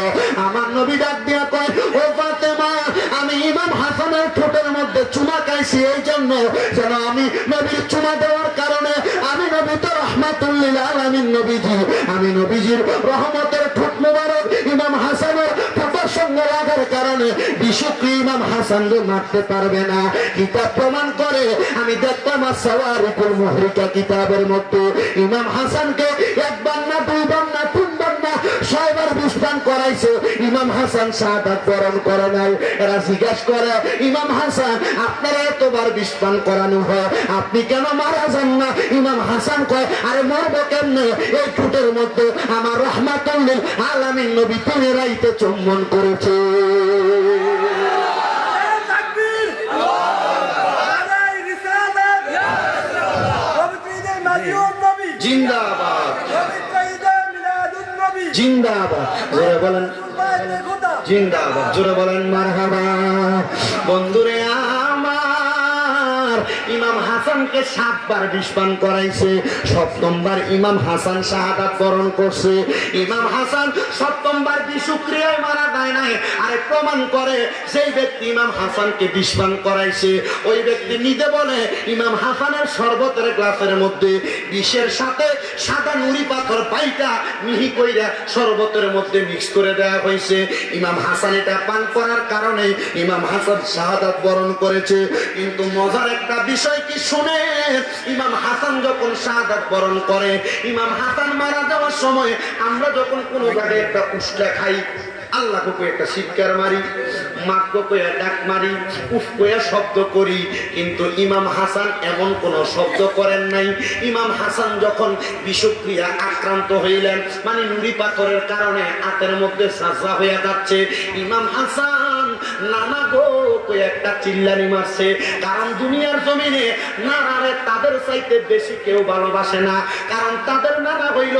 আমার নবী ডাক দিয়া কয়, ও ফাতেমা, আমি ইমাম হাসানের ঠোঁটের মধ্যে চুমা খাইছি এই জন্য যেন আমি নবীর চুমা দেওয়ার কারণে আমি নবী তো রাহমাতুল লিল আলামিন নবীজি, আমি নবীজির রহমতের ঠোঁট মোবারক ইমাম হাসানের ঠোঁটের সঙ্গে লাগার কারণে বিষক্রিয়া ইমাম হাসানকে মারতে পারবে না। কিতাব প্রমাণ করে, আমি দেখতাম সাওয়ারিকুল মুহরিকা কিতাবের মধ্যে ইমাম হাসানকে একবার না, দুইবার না, তিনবার না, 6 বার বিস্তান করাইছে, ইমাম হাসান শাহাদাত বরণ করে নাই। এরা জিজ্ঞাসা করে, ইমাম হাসান, আপনারা এতবার বিস্তান করানো হয়, আপনি কেন মারা যান না? ইমাম হাসান কয়, আরে মরবো কেমনে? এই ঠোঁটের মধ্যে আমার রাহমাতুল লিল আলামিন নবী তিনি রাইতে চুম্বন করেছে। জিন্দাবাদ, জিন্দাবাদ, জোরে বলেন জিন্দাবাদ, জোরে বলেন মারহাবা। বন্ধুরে আমার, ইমাম হাসানকে 7 বার বিস্পান করাইছে, 7বার ইমাম হাসান শাহাদাত বরণ করছে। ইমাম হাসান 7বার বিষক্রিয়ায় মারা যায় নাই। আরে প্রমাণ করে, সেই ব্যক্তি ইমাম হাসানকে বিস্পান করাইছে ওই ব্যক্তি নিজে বলে, ইমাম হাসানের শরবতের গ্লাসের মধ্যে বিষের সাথে সাদা নুড়ি পাথর পাইটা মিহি কইরা শরবতের মধ্যে মিক্স করে দেওয়া হয়েছে। ইমাম হাসান এটা পান করার কারণে ইমাম হাসান শাহাদাত বরণ করেছে। কিন্তু মজার একটা বিষয় কি শুনে, ইমাম হাসান যখন শাহাদাত বরণ করে, ইমাম হাসান মারা যাওয়ার সময় আমরা যখন কোনো জায়গায় একটা উষ্টা খাই, আল্লাহ কো একটা শিক্ষার মারি, মাকে কইয়া ডাক মারি, উফ কইয়া শব্দ করি, কিন্তু ইমাম হাসান এমন কোন শব্দ করেন নাই। ইমাম হাসান যখন বিষক্রিয়া আক্রান্ত হইলেন, মানে নুড়ি পাথরের কারণে হাতের মধ্যে সাজা হয়ে যাচ্ছে, ইমাম হাসান নানা গো কই একটা চিল্লানি মারছে। কারণ দুনিয়ার জমিনে নানারে তাদের চাইতে বেশি কেউ ভালোবাসে না, কারণ তাদের নানা হইল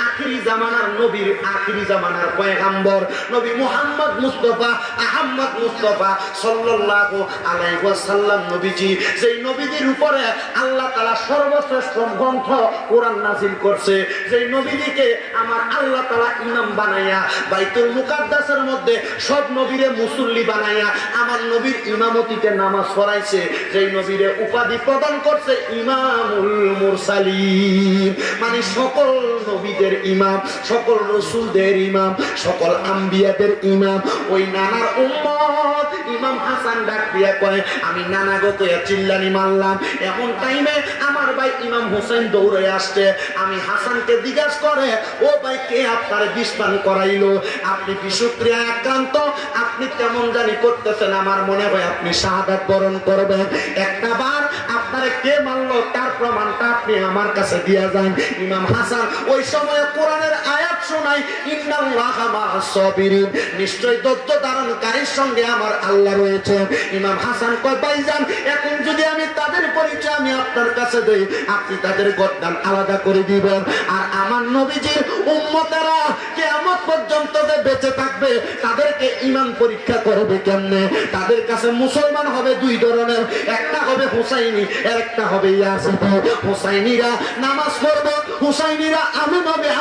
আখিরি জামানার নবীর, আখিরি জামানার পয়গাম্বর নবী মুহাম্মদ মুস্তাফা আহমদ মুস্তাফা সাল্লাল্লাহু আলাইহি ওয়াসাল্লাম নবীজি, যেই নবীদের উপরে আল্লাহ তাআলা সর্বশ্রেষ্ঠ গ্রন্থ কোরআন নাযিল করছে, যেই নবীকে আমার আল্লাহ তাআলা ইমাম বানাইয়া বাইতুল মুকাদ্দাসের মধ্যে সব নবীরে মুসল্লি বানাইয়া আমার নবীর ইমামতিতে নামাজ পড়াইছে, যেই নবীরে উপাধি প্রদান করছে ইমামুল মুরসালিন, মানে সকল নবীদের ইমাম, সকল রাসূলদের ইমাম, সকল আম্বিয়াদের ইমাম, ওই নানার উম্মত ইমাম হাসান ডাক দিয়া কয়, আমি নানা গো কইয়া চিল্লানি মারলাম। এমন টাইমে আমার ভাই ইমাম হোসেন দৌড়ে আসছে, আমি হাসানকে জিজ্ঞাসা করে, ও ভাই কে আপনার বিস্তান করাইলো? আপনি বিষক্রিয়ায় আক্রান্ত, আপনি কেমন জানি করতেছেন, আমার মনে হয় আপনি শাহাদাত বরণ করবেন। একটা বার আপনারে কে মারলো তার প্রমাণটা আপনি আমার কাছে দিয়া যান। ইমাম হাসান ওই সময় কোরআনের আয়াত শোনাই, ইন্নাল্লাহা মা'আস সাবিরিন, নিশ্চয় ধৈর্য ধারণকারীর সঙ্গে আমার আল্লাহ রয়েছে। ইমাম হাসান কয়, ভাইজান এখন যদি আমি তাদের পরিচয় আমি আপনার কাছে দেই, আপনি তাদের গর্দান আলাদা করে দিবেন। আর আমার নবীজির উম্মতেরা কিয়ামত পর্যন্ত যে বেঁচে থাকবে তাদেরকে ঈমান পরীক্ষা করবে কেমনে? তাদের কাছে মুসলমান হবে দুই ধরনের, একটা হবে হুসাইনি, আর একটা হবে ইয়াজিদি। হুসাইনিরা নামাজ পড়বে, হুসাইনিরা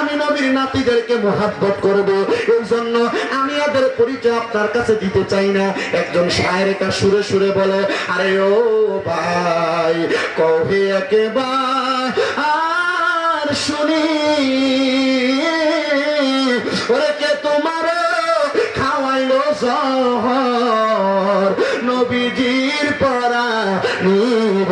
আমি নবীর নাতিদেরকে মুহাব্বত করবে। এই জন্য আমি ওদের পরিচয় আপনার কাছে দিতে চাই না। একজন শায়ের এটা সুরে সুরে বলে, আরে ও ভাই কহে একেবার আর শুনি, ওরে কে তোমার খাওয়াইলো জহর নবীজির পরা নিব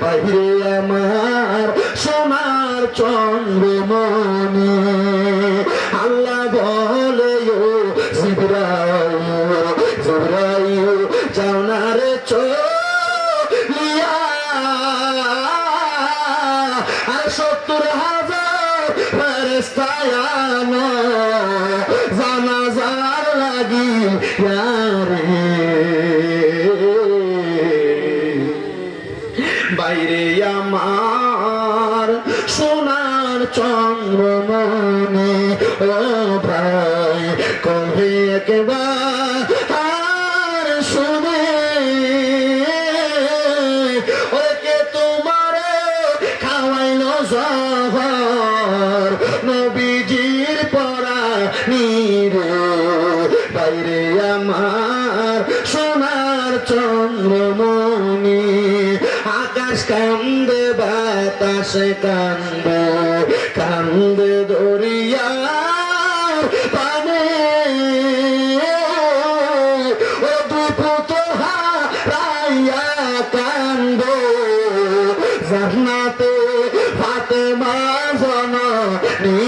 বাহিরে আমার সোনার চন্দ্রমণি। আল্লাহ বলে ও জিবরাইল যাও না রে চলিয়া, আর 70,000 ফেরেশতা আনো জানাজার লাগিয়া রে। বাইরে আমার সোনার চন্দ্রমণি, ও ভাই কহে একবার আর শুনে, ওকে তোমার খাওয়াইলো জহর নবীজির পরা নিরে। বাইরে আমার সোনার চন্দ্রমণি, আকাশ কান্দে বাতাস কান্দে, কান্দে দরিয়া পানে, ও দুপুত হারাইয়া কান্দে জান্নাতে ফাতেমা জননী।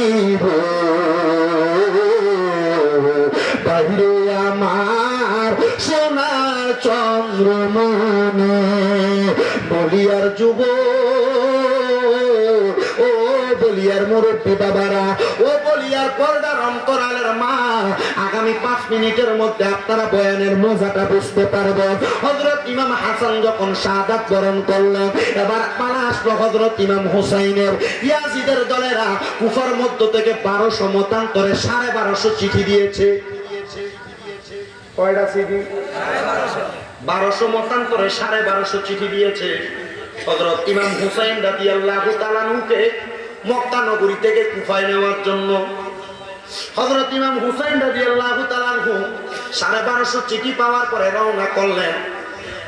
বাইরে আমার সোনার চন্দ্রমণি, বলিয়ার যুব ও বলিয়ার মুরব্বী বাবারা, ও বলিয়ার পর্দার অন্তরালের মা, আগামী 5 মিনিটের মধ্যে আপনারা বয়ানের মজাটা বুঝতে পারবেন। হযরত ইমাম হাসান যখন শাহাদাত বরণ করলেন, এবার পালা আসলো হযরত ইমাম হুসাইনের। ইয়াজিদের দলেরা কুফার মধ্য থেকে 1200 মতান্তরে 1250 চিঠি দিয়েছে। কয়টা চিঠি? 1200 মতান্তরে 1250 চিঠি দিয়েছে। হযরত ইমাম হুসাইন রাদিয়াল্লাহু তাআলা আনহুকে মক্কা নগরী থেকে কুফায় নেওয়ার জন্য হযরত ইমাম হুসাইন রাদিয়াল্লাহু তাআলা আনহু 1250 চিঠি পাওয়ার পরে রওনা করলেন।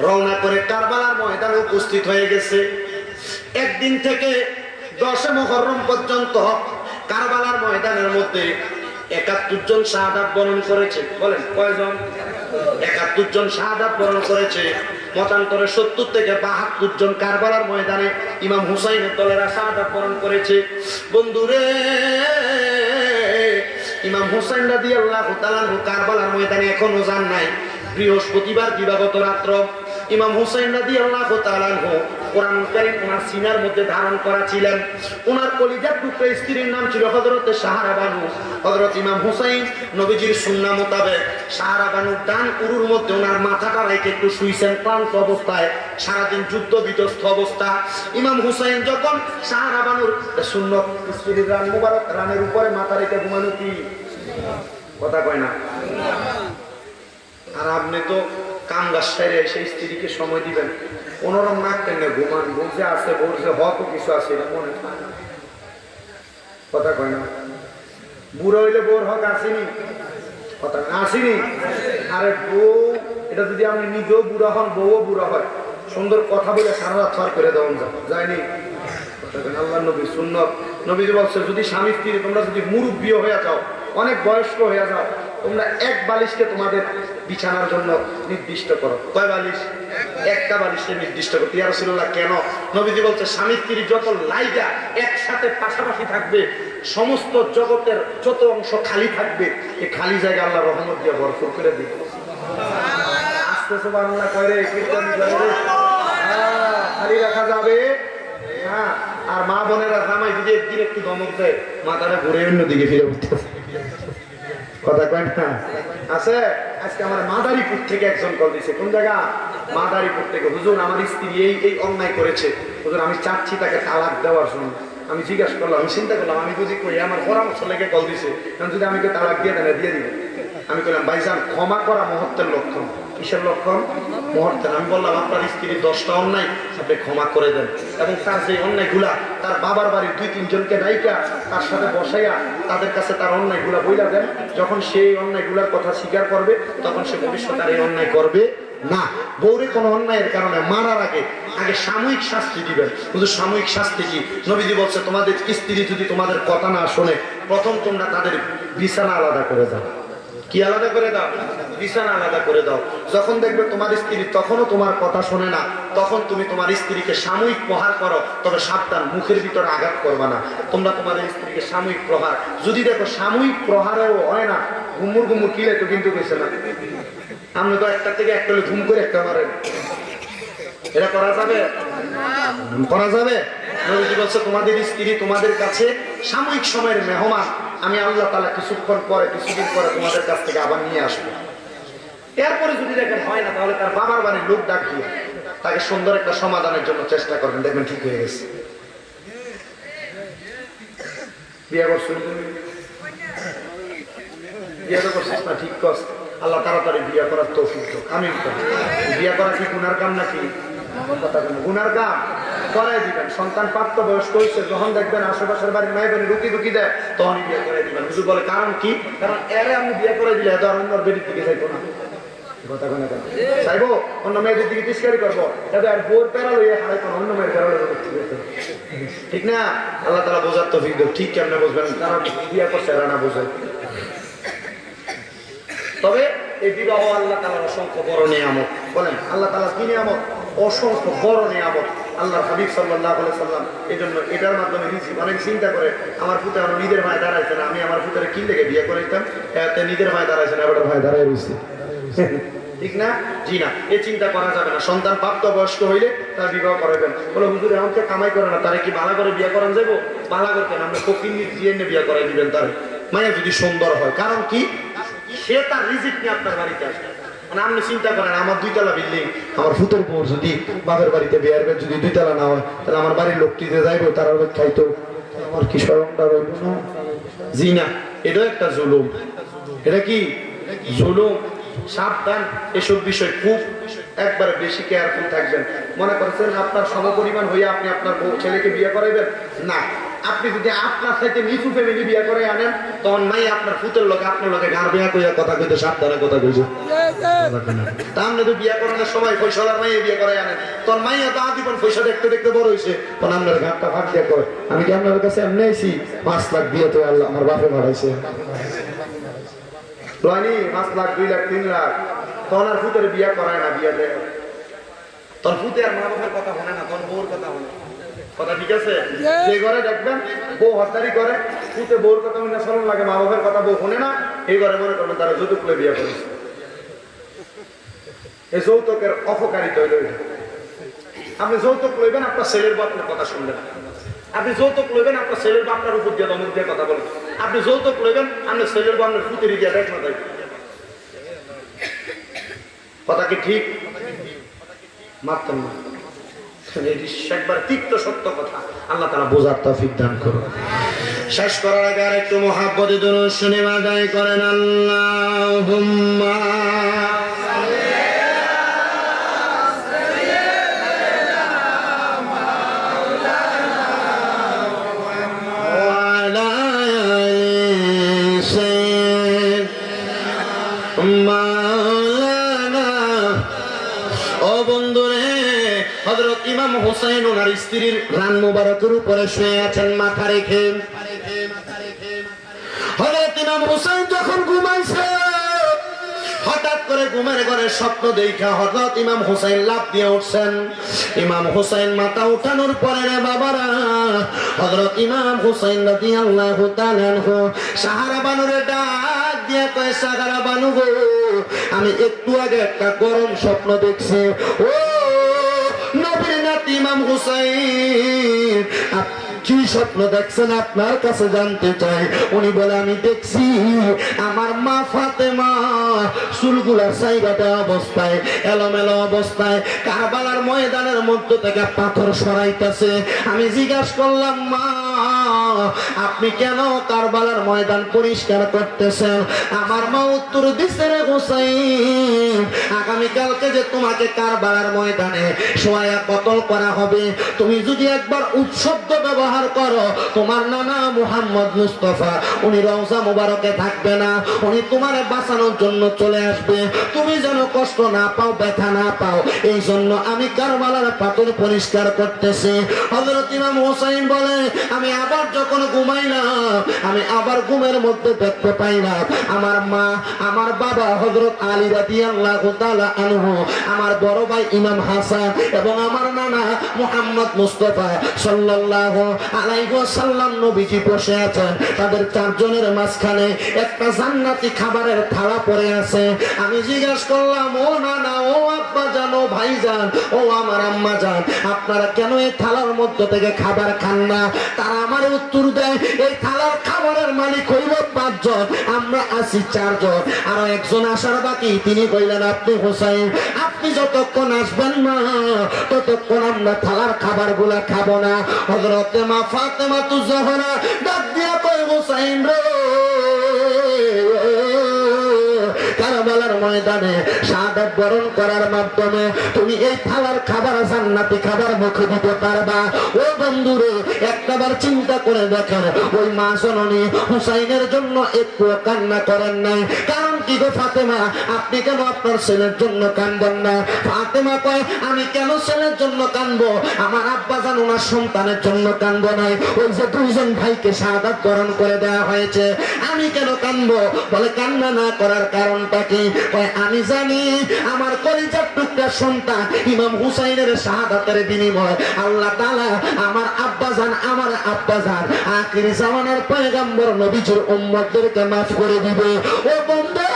রওনা করে কারবালার ময়দানে উপস্থিত হয়ে গেছে। একদিন থেকে 10 মুহররম পর্যন্ত কারবালার ময়দানের মধ্যে 71 জন শাহাদাত বরণ করেছে। বলেন কয়জন? 71 জন শাহাদাত বরণ করেছে। মতান্তরে 70 থেকে 72 জন কারবালার ময়দানে ইমাম হুসাইনের দলেরা শাহাদাত বরণ করেছে। বন্ধুরে, ইমাম হুসাইন রাদিয়াল্লাহু তাআলা কারবালার ময়দানে এখনো যান নাই। বৃহস্পতিবার দিবাগত রাত্র ইমাম হুসাইন রাদিয়াল্লাহু তাআলা কোরআন কারীম ওনার সিনার মধ্যে ধারণ করা ছিলেন। ওনার কলিজার টুকরা স্ত্রীর নাম ছিল হযরত সাহারা বানু। হযরত ইমাম হুসাইন নবীজির সুন্নাহ মোতাবেক সাহারা বানুর ডান উরুর মধ্যে ওনার মাথাটা রেখে একটু শুইছেন ক্লান্ত অবস্থায়, সারাদিন যুদ্ধ বিধ্বস্ত অবস্থা। ইমাম হুসাইন যখন সাহারা বানুর সুন্নত স্ত্রীর রান মুবারক রানের উপরে মাথা রেখে ঘুমানো কি কথা কয় না? আর আপনি তো কাম গাছ সাইরে সেই স্ত্রীকে সময় দিবেন, কোনোরকম নাকতেন না, ঘুমান, বলছে আছে বলছে হত কিছু আছে এটা মনে কথা কয় না। বুড়ো হইলে বোর হক আসেনি, কথা আসেনি। আরে বউ, এটা যদি আপনি নিজেও বুড়া হন, বউও বুড়া হয়, সুন্দর কথা বলে সারা রাত ফার করে দেওয়া যায়নি। আল্লাহ নবী সুন্নত, নবীজি বলছে যদি স্বামী স্ত্রী তোমরা যদি মুরব্বী হয়ে যাও, অনেক বয়স্ক হয়ে যাও, তোমরা এক বালিশকে তোমাদের বিছানার জন্য নির্দিষ্ট করো। কয় বালিশ? একটা বালিশকে নির্দিষ্ট করো। ইয়া রাসূলুল্লাহ কেন? নবীজি বলছে স্বামী স্ত্রী যত লাইগা একসাথে পাশাপাশি থাকবে, সমস্ত জগতের যত অংশ খালি থাকবে, এই খালি জায়গা আল্লাহ রহমত দিয়ে ভরপুর করে দিবে। আস্তে
আসতে সুবহানাল্লাহ করে কীর্তন করে খালি রাখা যাবে। হ্যাঁ, আর মা বোনেরা জামাই যদি একদিন একটু ধমক দেয় মাথাটা ঘুরে অন্যদিকে ফিরে উঠতেছে। কথা কয় না আছে। আজকে আমার মাদারীপুর থেকে একজন কল দিছে। কোন জায়গা? মাদারীপুর থেকে। হুজুর আমার স্ত্রী এই অন্যায় করেছে, হুজুর আমি চাচ্ছি তাকে তালাক দেওয়ার জন্য। আমি জিজ্ঞাসা করলাম, আমি চিন্তা করলাম, আমি বুঝি কই আমার পরামর্শ লেগে কল দিছে, কারণ যদি আমি তালাক দিয়ে দেন দিয়ে দিব। আমি বললাম ভাইজান ক্ষমা করা মুহূর্তের লক্ষণ। কিসের লক্ষণ? মুহূর্তের। আমি বললাম আপনার স্ত্রীর 10টা অন্যায় আপনি ক্ষমা করে দেন, এবং তার যে অন্যায়গুলা তার বাবার বাড়ির 2-3 জনকে ডাইকা তার সাথে বসাইয়া তাদের কাছে তার অন্যায়গুলা বইলা দেন। যখন সেই অন্যায়গুলার কথা স্বীকার করবে তখন সে ভবিষ্যতে আর এই অন্যায় করবে না। বউরে কোনো অন্যায়ের কারণে মারার আগে সাময়িক শাস্তি দিবেন। শুধু সাময়িক শাস্তি কি? নবীজি বলছে তোমাদের স্ত্রী যদি তোমাদের কথা না শোনে, প্রথম তোমরা তাদের বিছানা আলাদা করে দাও। কি আলাদা করে দাও? বিছানা আলাদা করে দাও। যখন দেখবে তোমার স্ত্রী তখনও তোমার কথা শোনে না, তখন তুমি তোমার স্ত্রীকে সাময়িক প্রহার করো, তবে সাবধান, মুখের ভিতরে আঘাত করবা না। তোমরা তোমাদের স্ত্রীকে সাময়িক প্রহার, যদি দেখো সাময়িক প্রহারেও হয় না, গুমুর গুমুর কিলে তো কিন্তু কইছে না, আপনি তো একটা থেকে একটা ধুম করে একটা মারেন, এটা করা যাবে? করা যাবে? নবীজি বলছে তোমাদের স্ত্রী তোমাদের কাছে সাময়িক সময়ের মেহমান, আমি আল্লাহ তাআলা কিছুক্ষণ পরে কিছুদিন পরে তোমাদের কাছ থেকে আবার নিয়ে আসবো। এরপরে যদি দেখেন হয় না, তাহলে তার বাবার বাড়ির লোক ডাক দিয়ে তাকে সুন্দর একটা সমাধানের জন্য চেষ্টা করবেন, দেখবেন ঠিক হয়ে গেছে। বিয়ে করছেন? বিয়ে তো করছিস না, ঠিক কর। আল্লাহ তাড়াতাড়ি বিয়ে করার তৌফিক দাও। আমিন। বিয়ে করা কি গুনার কাম নাকি? গুনার কাম? করাই দিবেন। সন্তান প্রাপ্ত বয়স্ক হয়েছে, যখন দেখবেন আশেপাশের বাড়ির মেয়ে বোন রুকি দেয়, তখনই বিয়ে করে দিবেন। হুজুর বলে কারণ কি? কারণ এরে আমি বিয়ে করে দিলে এত অন্য বেরির দিকে চাইবো না। কথা কেন চাইবো? অন্য মেয়েদের দিকে তিস্কারি করবো, এবার আর বোর পেরাল হয়ে হারাই কোনো অন্য মেয়ের পেরাল, ঠিক না? আল্লাহ তাআলা বোঝার তৌফিক দাও। ঠিক কেমনে বুঝবেন? কারণ বিয়ে করছে এরা না বোঝে। তবে এই বিবাহ আল্লাহ তাআলার অসংখ্য বড় নিয়ামত। বলেন আল্লাহ তাআলার কি নিয়ামত? অসংখ্য বড় নিয়ামত। আল্লাহ হাবিব সাল্লাল্লাহু আলাইহি সাল্লাম এই জন্য এটার মাধ্যমে রিজিক। অনেক চিন্তা করে আমার পুতে আমার নিজের ভাই দাঁড়াইছে না, আমি আমার পুতের কি লেগে বিয়ে করে দিতাম, এতে নিজের ভাই দাঁড়াইছে না, এবার ভাই দাঁড়াই রয়েছে, ঠিক না? জি না, এ চিন্তা করা যাবে না। সন্তান প্রাপ্ত বয়স্ক হইলে তার বিবাহ করাবেন। বলে হুজুর এখন তো কামাই করে না, তারে কি বালা করে বিয়ে করান যাবো? বালা করতেন আমরা ফকির দিয়ে বিয়ে করাই দিবেন তার মায়া যদি সুন্দর হয়। কারণ কি? সে তার রিজিক নিয়ে আপনার বাড়িতে আসবে। মানে আপনি চিন্তা করেন, আমার 2তলা বিল্ডিং, আমার ফুতের বউ যদি বাপের বাড়িতে বিয়ার বেদ যদি 2তলা না হয়, তাহলে আমার বাড়ির লোকটিতে যাইবো, তারা খাইতো, আমার কি শরমটা রইব না? জি না, এটাও একটা জুলুম। এটা কি জুলুম? সাবধান, এসব বিষয় খুব একবারে বেশি কেয়ারফুল থাকবেন। মনে করছেন আপনার সমপরিমাণ হইয়া আপনি আপনার বউ ছেলেকে বিয়ে করাইবেন না। আপনি যদি আপনার সাথে নিচু ফ্যামিলি বিয়ে করে আনেন, তখন নাই আপনার ফুতের লোক আপনার লোকে গার বিয়া কইয়া কথা কইতে সাবধানে কথা কইছে। তাহলে তো বিয়ে করানোর সময় ফয়সালার মাইয়ে বিয়ে করে আনেন, তখন মাইয়া তো আজীবন পয়সা দেখতে দেখতে বড় হয়েছে, তখন আপনার ঘাটটা ফাঁক দিয়ে করে আমি কি আপনার কাছে এমনি আইছি 5 লাখ দিয়ে তো আল্লাহ আমার বাপে মারাইছে, 5 লাখ 2 লাখ 3 লাখ, তখন আর ফুতের বিয়ে করায় না, বিয়ে দেয় তখন ফুতে আর মা বাপের কথা শোনে না, তখন বউর কথা শোনে। কথা ঠিক আছে? যে ঘরে দেখবেন বউ হত্যারি করে, ফুতে বউর কথা মনে শোনা লাগে, মা বাপের কথা বউ শোনে না, এই ঘরে মনে করবেন তারা যৌতুক করে বিয়ে করেছে। এই যৌতুকের অপকারিতা হইল এটা। আপনি যৌতুক লইবেন, আপনার ছেলের বউ আপনার কথা শুনবেন। আপনি যৌতুক লইবেন, আপনার ছেলের বউ আপনার উপর দিয়ে দমক দিয়ে কথা বলবেন। আপনি যৌতুক লইবেন, আপনার ছেলের বউ আপনার ফুতেরি দিয়ে দেখ না দেখ। কথা কি ঠিক? মারতেন না, একবার তিক্ত সত্য কথা। আল্লাহ তাআলা বোঝার তৌফিক দান করুন। শেষ করার আগে আর একটু মুহাব্বতে দুরূদ শরীফ আদায় করেন। আল্লাহুম্মা ইমাম হোসেন ওনার স্ত্রীর রান মুবারকের উপরে শুয়ে আছেন মাথা রেখে। হযরত ইমাম হোসেন যখন ঘুমাইছে, হঠাৎ করে ঘুমের ঘরে স্বপ্ন দেখা হযরত ইমাম হোসেন লাফ দিয়ে উঠছেন। ইমাম হোসেন মাথা উঠানোর পরে রে বাবারা, হযরত ইমাম হোসেন রাদিয়াল্লাহু তাআলা আনহু সাহারা বানুরে ডাক দিয়ে কয়, সাহারা বানু গো,
আমি একটু আগে একটা গরম স্বপ্ন দেখছি। ও নবীর নাতি ইমাম হুসাইন, কি স্বপ্ন দেখছেন আপনার কাছে জানতে চাই। উনি বলে আমি দেখছি আমার মা ফাতেমা চুলগুলা সাইরাটা অবস্থায়, এলোমেলো অবস্থায় কারবালার ময়দানের মধ্য থেকে পাথর সরাইতেছে। আমি জিজ্ঞাসা করলাম, মা আপনি কেন কারবালার ময়দান পরিষ্কার করতেছেন? আমার মা উত্তর দিচ্ছে, রে হুসাইন, আগামীকালকে যে তোমাকে কারবালার ময়দানে সোয়া কতল করা হবে, তুমি যদি একবার উৎশব্দ ব্যবহার করো, তোমার নানা মুহাম্মদ মুস্তাফা উনি রওজা মুবারকে থাকবে না, উনি তোমার বাঁচানোর জন্য চলে আসবে। তুমি যেন কষ্ট না পাও, ব্যথা না পাও, এই জন্য আমি কারবালার পাথর পরিষ্কার করতেছি। হযরত ইমাম হুসাইন বলে, আমি আবার যখন ঘুমাইলাম, আমি আবার ঘুমের মধ্যে দেখতে পাইলাম আমার মা, আমার বাবা হযরত আলী রাদিয়াল্লাহু তাআলা আনহু, আমার বড় ভাই ইমাম হাসান এবং আমার নানা মুহাম্মদ মুস্তাফা সাল্লাল্লাহু আলাইহি ওয়াসাল্লাম নবীজি বসে আছেন। তাদের চারজনের মাঝখানে একটা জান্নাতি খাবারের থালা পড়ে আছে। আমি জিজ্ঞাসা করলাম, ও নানা, ও আব্বা জান, ও ভাইজান, ও আমার আম্মা জান, আপনারা কেন এই থালার মধ্যে থেকে খাবার খান না? তারা আমার উত্তর দেয়, এই থালার খাবারের মালিক হইল 5 জন, আমরা আছি 4 জন, আরো একজন আসার বাকি। তিনি কইলেন, আপনি হুসাইন, আপনি যতক্ষণ আসবেন না ততক্ষণ আমরা থালার খাবার গুলা খাবো না। হযরতে মা ফাতেমা তুজ জাহরা ডাক দিয়া কয়, হুসাইন রে, কারবালার ময়দানে শাহাদাত বরণ করার মাধ্যমে তুমি এই থালার খাবার জান্নাতি খাবার মুখে দিতে পারবা। ও বন্ধুরে, একটাবার চিন্তা করে দেখেন, ওই মা জননী হুসাইনের জন্য একটু কান্না করেন নাই। কারণ কি গো ফাতেমা, আপনি কেন আপনার ছেলের জন্য কাঁদবেন না? ফাতেমা কয়, আমি কেন ছেলের জন্য কাঁদবো? আমার আব্বা জান ওনার সন্তানের জন্য কাঁদবো নাই, ওই যে 2 জন ভাইকে শাহাদাত বরণ করে দেওয়া হয়েছে, আমি কেন কাঁদবো? বলে, কান্না না করার কারণটা কি? আমি জানি আমার কলিজার টুকরা সন্তান ইমাম হুসাইনের শাহাদাতের বিনিময় আল্লাহ তাআলা আমার আব্বাজান আখির জামানার পয়গম্বর নবীজির উম্মতদেরকে মাফ করে দিবে। ও বন্ধু,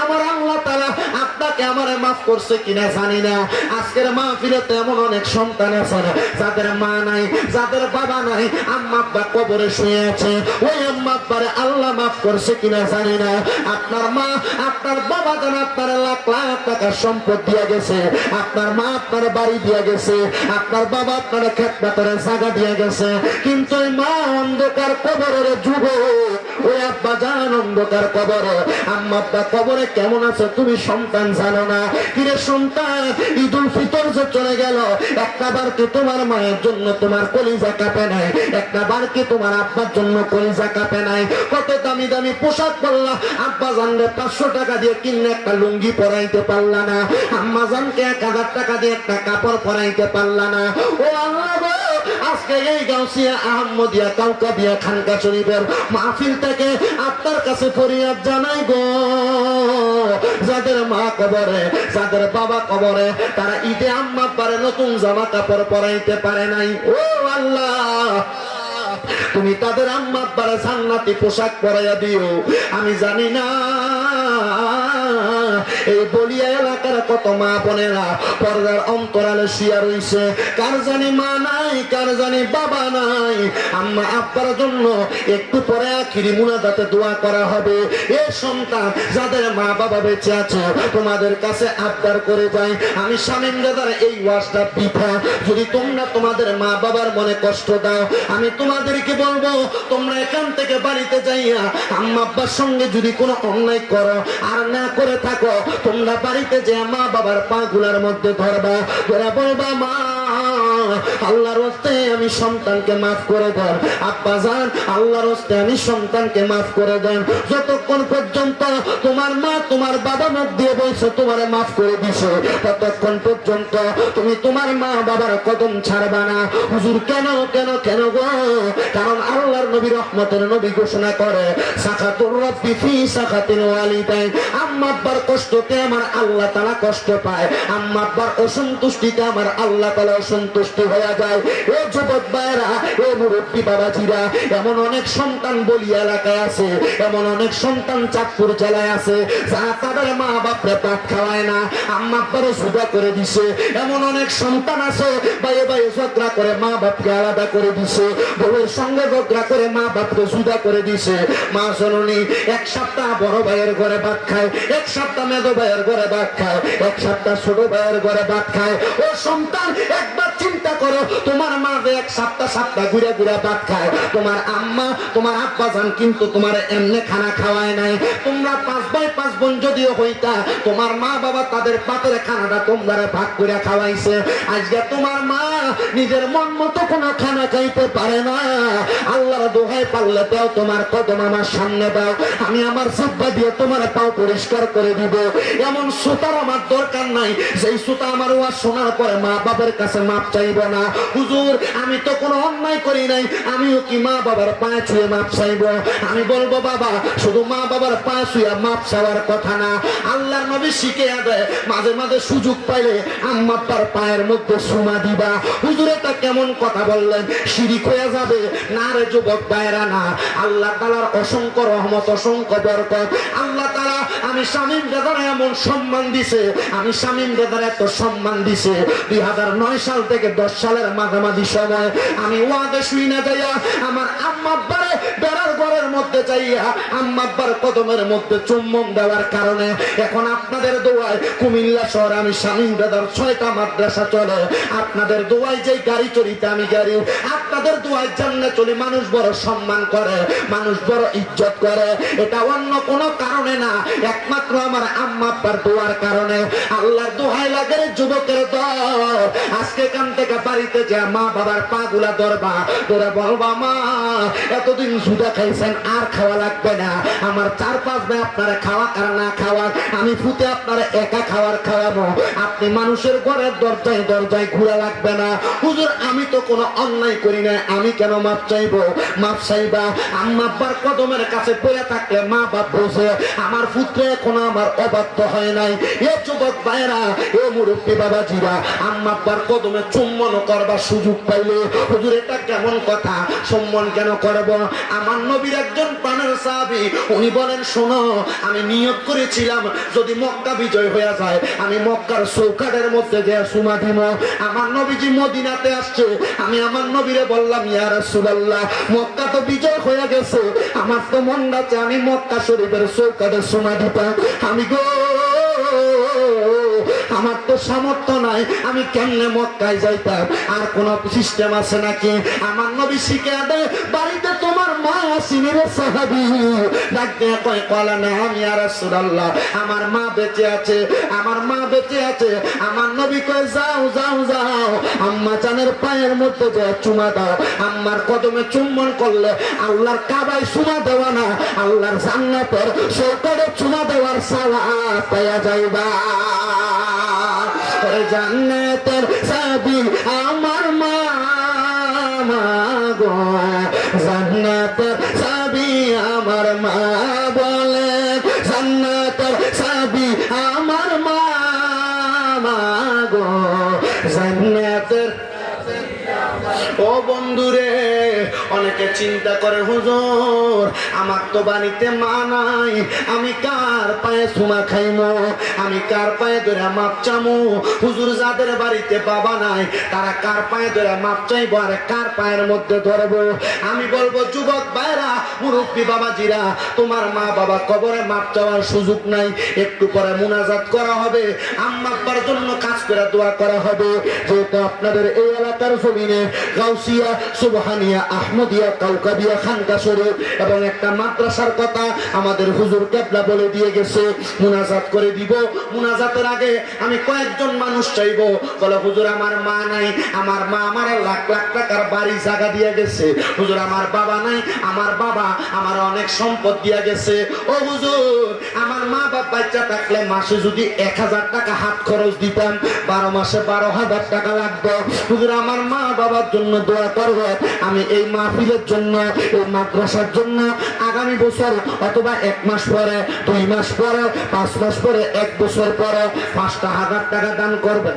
আমার আল্লাহ তাআলা আপনাকে আমারে মাফ করছে কিনা জানি না। আজকের মাহফিলে এমন অনেক সন্তান আছে যাদের মা নাই, যাদের বাবা নাই, আম্মা আব্বা কবরে শুয়ে আছে। ওই আম্মা আব্বারে আল্লাহ মাফ করছে কিনা জানি না। আপনার মা, আপনার বাবা যেন আপনার লাখ লাখ টাকার সম্পদ দিয়ে গেছে, আপনার মা আপনার বাড়ি দিয়ে গেছে, আপনার বাবা আপনার খেত বাতরের জায়গা দিয়ে গেছে, কিন্তু ওই মা অন্ধকার কবরের যুগ, ওই আব্বা জান অন্ধকার কবরে, আম্মা আব্বা কবরে কেমন আছে তুমি সন্তান জানো না। কিরে সন্তান, ঈদুল ফিতর যে চলে গেল, একটা বার কি তোমার মায়ের জন্য তোমার কলিজা কাঁপে নাই? একটা বার কি তোমার আব্বার জন্য কলিজা কাঁপে নাই? কত দামি দামি পোশাক পরলা, আব্বা জানলে 500 টাকা দিয়ে কিনে একটা লুঙ্গি পরাইতে পারলা না, আম্মা জানকে 1000 টাকা দিয়ে একটা কাপড় পরাইতে পারলা না। ও আল্লাহ গো, আজকে এই গাউসিয়া আহমদিয়া কাউকাবিয়া খানকা শরীফের মাহফিল থেকে আপনার কাছে ফরিয়াদ জানাই গো, যাদের মা কবরে, যাদের বাবা কবরে, তারা ঈদে আম্মা আব্বারে নতুন জামা কাপড় পরাইতে পারে নাই। ও আল্লাহ, তুমি তাদের আম্মা আব্বারে জান্নাতি পোশাক পরাইয়া দিও। আমি জানি না এই বলিয়া এলাকার কত মা বোনেরা পর্দার অন্তরালে শুয়া রইছে, কার জানি মা নাই, কার জানি বাবা নাই। আম্মা আব্বার জন্য একটু পরে আখিরি মুনাজাতে দোয়া করা হবে। এ সন্তান, যাদের মা বাবা বেঁচে আছে, তোমাদের কাছে আবদার করে যাই, আমি শামীম দাদার এই ওয়াজটা বৃথা। যদি তোমরা তোমাদের মা বাবার মনে কষ্ট দাও, আমি তোমাদেরকে বলবো, তোমরা এখান থেকে বাড়িতে যাইয়া আম্মা আব্বার সঙ্গে যদি কোনো অন্যায় করো আর না করে থাকো, তোমরা বাড়িতে যে মা বাবার পা গুলার মধ্যে ধরবা, ধরে বলবা, মা আল্লাহর হস্তে আমি সন্তানকে মাফ করে দেন, আব্বা জান আল্লাহর হস্তে আমি সন্তানকে মাফ করে দেন। যতক্ষণ পর্যন্ত তোমার মা তোমার বাবা মুখ দিয়ে বলছে তোমার মাফ করে দিছে, ততক্ষণ পর্যন্ত তুমি তোমার মা বাবার কদম ছাড়বা না। হুজুর কেন কেন কেন গো? কারণ আল্লাহর নবী রহমতের নবী ঘোষণা করে, সাখাতুর রাব্বি ফি সাখাতিল ওয়ালিদাইন, আম্মা আব্বার কষ্টতে আমার আল্লাহ তাআলা কষ্ট পায়, আম্মা আব্বার অসন্তুষ্টিতে আমার আল্লাহ তাআলা অসন্তুষ্ট সৃষ্টি হয়ে যায়। এ যুবক ভাইরা, এ মুরব্বী বাবাজিরা, এমন অনেক সন্তান বলি এলাকায় আছে, এমন অনেক সন্তান চাঁদপুর জেলায় আছে যারা তাদের মা বাপরে ভাত খাওয়ায় না, আম্মা আব্বারে জুদা করে দিছে। এমন অনেক সন্তান আছে ভাইয়ে ভাইয়ে ঝগড়া করে মা বাপকে আলাদা করে দিছে, বউয়ের সঙ্গে ঝগড়া করে মা বাপকে জুদা করে দিছে। মা জননী এক সপ্তাহ বড় ভাইয়ের ঘরে ভাত খায়, এক সপ্তাহ মেজো ভাইয়ের ঘরে ভাত খায়, এক সপ্তাহ ছোট ভাইয়ের ঘরে ভাত খায়। ও সন্তান, একবার চিন্তা করো, তোমার মা যে এক সপ্তাহ ঘুরে ঘুরে ভাত খায়, তোমার আম্মা তোমার আব্বা জান কিন্তু তোমার এমনি খানা খাওয়ায় নাই। তোমরা 5 ভাই 5 বোন যদিও হইতা, তোমার মা বাবা তাদের পাতের খানাটা তোমরা ভাগ করে খাওয়াইছে। আজকে তোমার মা নিজের মন মতো কোনো খানা খাইতে পারে না। আল্লাহর দোহাই পারলে দাও, তোমার কদম আমার সামনে দাও, আমি আমার জিহ্বা দিয়ে তোমার পাও পরিষ্কার করে দিব। এমন সুতার আমার দরকার নাই যেই সুতা আমার ওয়াজ শোনার পরে মা বাবার কাছে মাপ চাইব না। হুজুর, আমি তো কোনো অন্যায় করি নাই, আমিও কি মা বাবার পায়ে ছুঁয়ে মাপ চাইব? আমি বলবো বাবা, শুধু মা বাবার পায়ে ছুঁয়ে মাপ চাওয়ার কথা না, আল্লাহর নবী শিখে দেয় মাঝে মাঝে সুযোগ পাইলে আম্মা আব্বার পায়ের মধ্যে সুমা দিবা। হুজুর, এটা কেমন কথা বললেন? শিরিক হয়ে যাবে না রে যুবক ভাইরা, না। আল্লাহ তাআলার অসংখ্য রহমত, অসংখ্য বরকত। আল্লাহ তাআলা আমি শামীম দাদার এমন সম্মান দিছে, আমি শামীম দাদার এত সম্মান দিছে। 2009 সাল থেকে 10 সালের মাঝামাঝি সময় আমি ওয়াদে শুই না যাইয়া আমার আম্মা আব্বারে বেড়ার ঘরের মধ্যে যাইয়া আম্মা আব্বার কদমের মধ্যে চুম্বন দেওয়ার কারণে এখন আপনাদের দোয়ায় কুমিল্লা শহরে আমি শামীম দাদার 6টা মাদ্রাসা চলে। আপনাদের দোয়ায় যে গাড়ি চড়িতে আমি গাড়ি, আপনাদের দোয়ায় জান্নাত চলি, মানুষ বড় সম্মান করে, মানুষ বড় ইজ্জত করে। এটা অন্য কোনো কারণে না, একমাত্র আমার আম্মা আব্বার দোয়ার কারণে। আল্লাহর দোহাই লাগে যুবকের দল, আজকে কান থেকে বাড়িতে যা মা বাবার পা গুলা ধরবা, তোরা বলবা মা এতদিন সুদা খাইছেন, আর খাওয়া লাগবে না। আমার 4-5 ভাই আপনারা খাওয়া আর না খাওয়ার, আমি ফুটে আপনারা একা খাওয়ার খাওয়াবো। আপনি মানুষের ঘরের দরজায় দরজায় ঘুরা লাগবে না। হুজুর, আমি তো কোনো অন্যায় করি না, আমি কেন মাপ চাইবো? মাপ চাইবা আম্মা আব্বার কদমের কাছে পড়ে থাকলে মা বাপ বসে, আমার পুত্র এখনো আমার অবাধ্য হয় নাই। এ যুবক ভাইরা, এ মুরব্বী বাবাজিরা, আম্মা আব্বার কদমে চুম্বন করবার সুযোগ পাইলে হুজুর এটা কেমন কথা? সম্মান কেন করব? আমার নবীর একজন প্রাণের সাহাবী, উনি বলেন শোনো, আমি নিয়ত করেছিলাম যদি মক্কা বিজয় হয়ে যায় আমি মক্কার চৌকাঠের মধ্যে যে সুমা দিব। আমার নবীজি মদিনাতে আসছে, আমি আমার নবীরে বললাম ইয়া রাসূলুল্লাহ, মক্কা তো বিজয় হয়ে গেছে, আমার তো মন আছে আমি মক্কা শরীফের চৌকাঠে সুমা দিতাম। আমি গো, আমার তো সামর্থ্য নাই, আমি কেমনে মক্কায় যাইতাম? আর কোন সিস্টেম আছে নাকি? আমার নবী শিখে দেয় বাড়িতে তোমার মা আসিনি রে সাহাবী, ডাক দিয়ে কয় কলা না আমি ইয়া রাসূলুল্লাহ, আমার মা বেঁচে আছে, আমার মা বেঁচে আছে। আমার নবী কয় যাও যাও যাও, আম্মা জানের পায়ের মধ্যে যে চুমা দাও। আম্মার কদমে চুম্বন করলে আল্লাহর কাবায় চুমা দেওয়া না, আল্লাহর জান্নাতের চৌকাঠে চুমা দেওয়ার সাওয়াব পাওয়া যাইবা। জান্নাতের চাবি আমার মা গো, জান্নাতের চাবি আমার মা বলে, জান্নাতের চাবি আমার মা গো, জান্নাতের। ও বন্ধুরে, অনেকে চিন্তা করে হুজুর আমার তো বাড়িতে মা নাই, আমি কার পায়ে চুমা খাইমো, আমি কার পায়ে ধরে মাপ চামো? হুজুর, যাদের বাড়িতে বাবা নাই তারা কার পায়ে ধরে মাপ চাইবো আর কার পায়ের মধ্যে ধরবো? আমি বলবো যুবক ভাইরা, মুরব্বী বাবাজিরা, তোমার মা বাবা কবরে মাপ চাওয়ার সুযোগ নাই, একটু পরে মুনাজাত করা হবে, আম্মা আব্বার জন্য কাজ করে দোয়া করা হবে। যেহেতু আপনাদের এই এলাকার জমিনে গাউসিয়া, সুবহানিয়া, আহমদিয়া, কাউকাবিয়া, খানকা শরীফ এবং একটা মাদ্রাসার কথা আমাদের হুজুর কেবলা বলে দিয়ে গেছে, মুনাজাত করে দিব। মুনাজাতের আগে আমি কয়েকজন মানুষ চাইবো, বলে হুজুর আমার মা নাই, আমার মা আমার লাখ লাখ টাকার বাড়ি জায়গা দিয়ে গেছে, হুজুর আমার বাবা নাই, আমার বাবা আমার অনেক সম্পদ দিয়ে গেছে। ও হুজুর, আমার মা বাবা বাচ্চা থাকলে মাসে যদি 1000 টাকা হাত খরচ দিতাম, 12 মাসে 12,000 টাকা লাগতো। হুজুর আমার মা বাবার জন্য দোয়া করবে। আমি এই মাহফিলের জন্য, এই মাদ্রাসার জন্য আগামী বছর অথবা 1 মাস পরে, 2 মাস পরে, 5 মাস পরে, 1 বছর পরে 5,000 টাকা দান করবেন।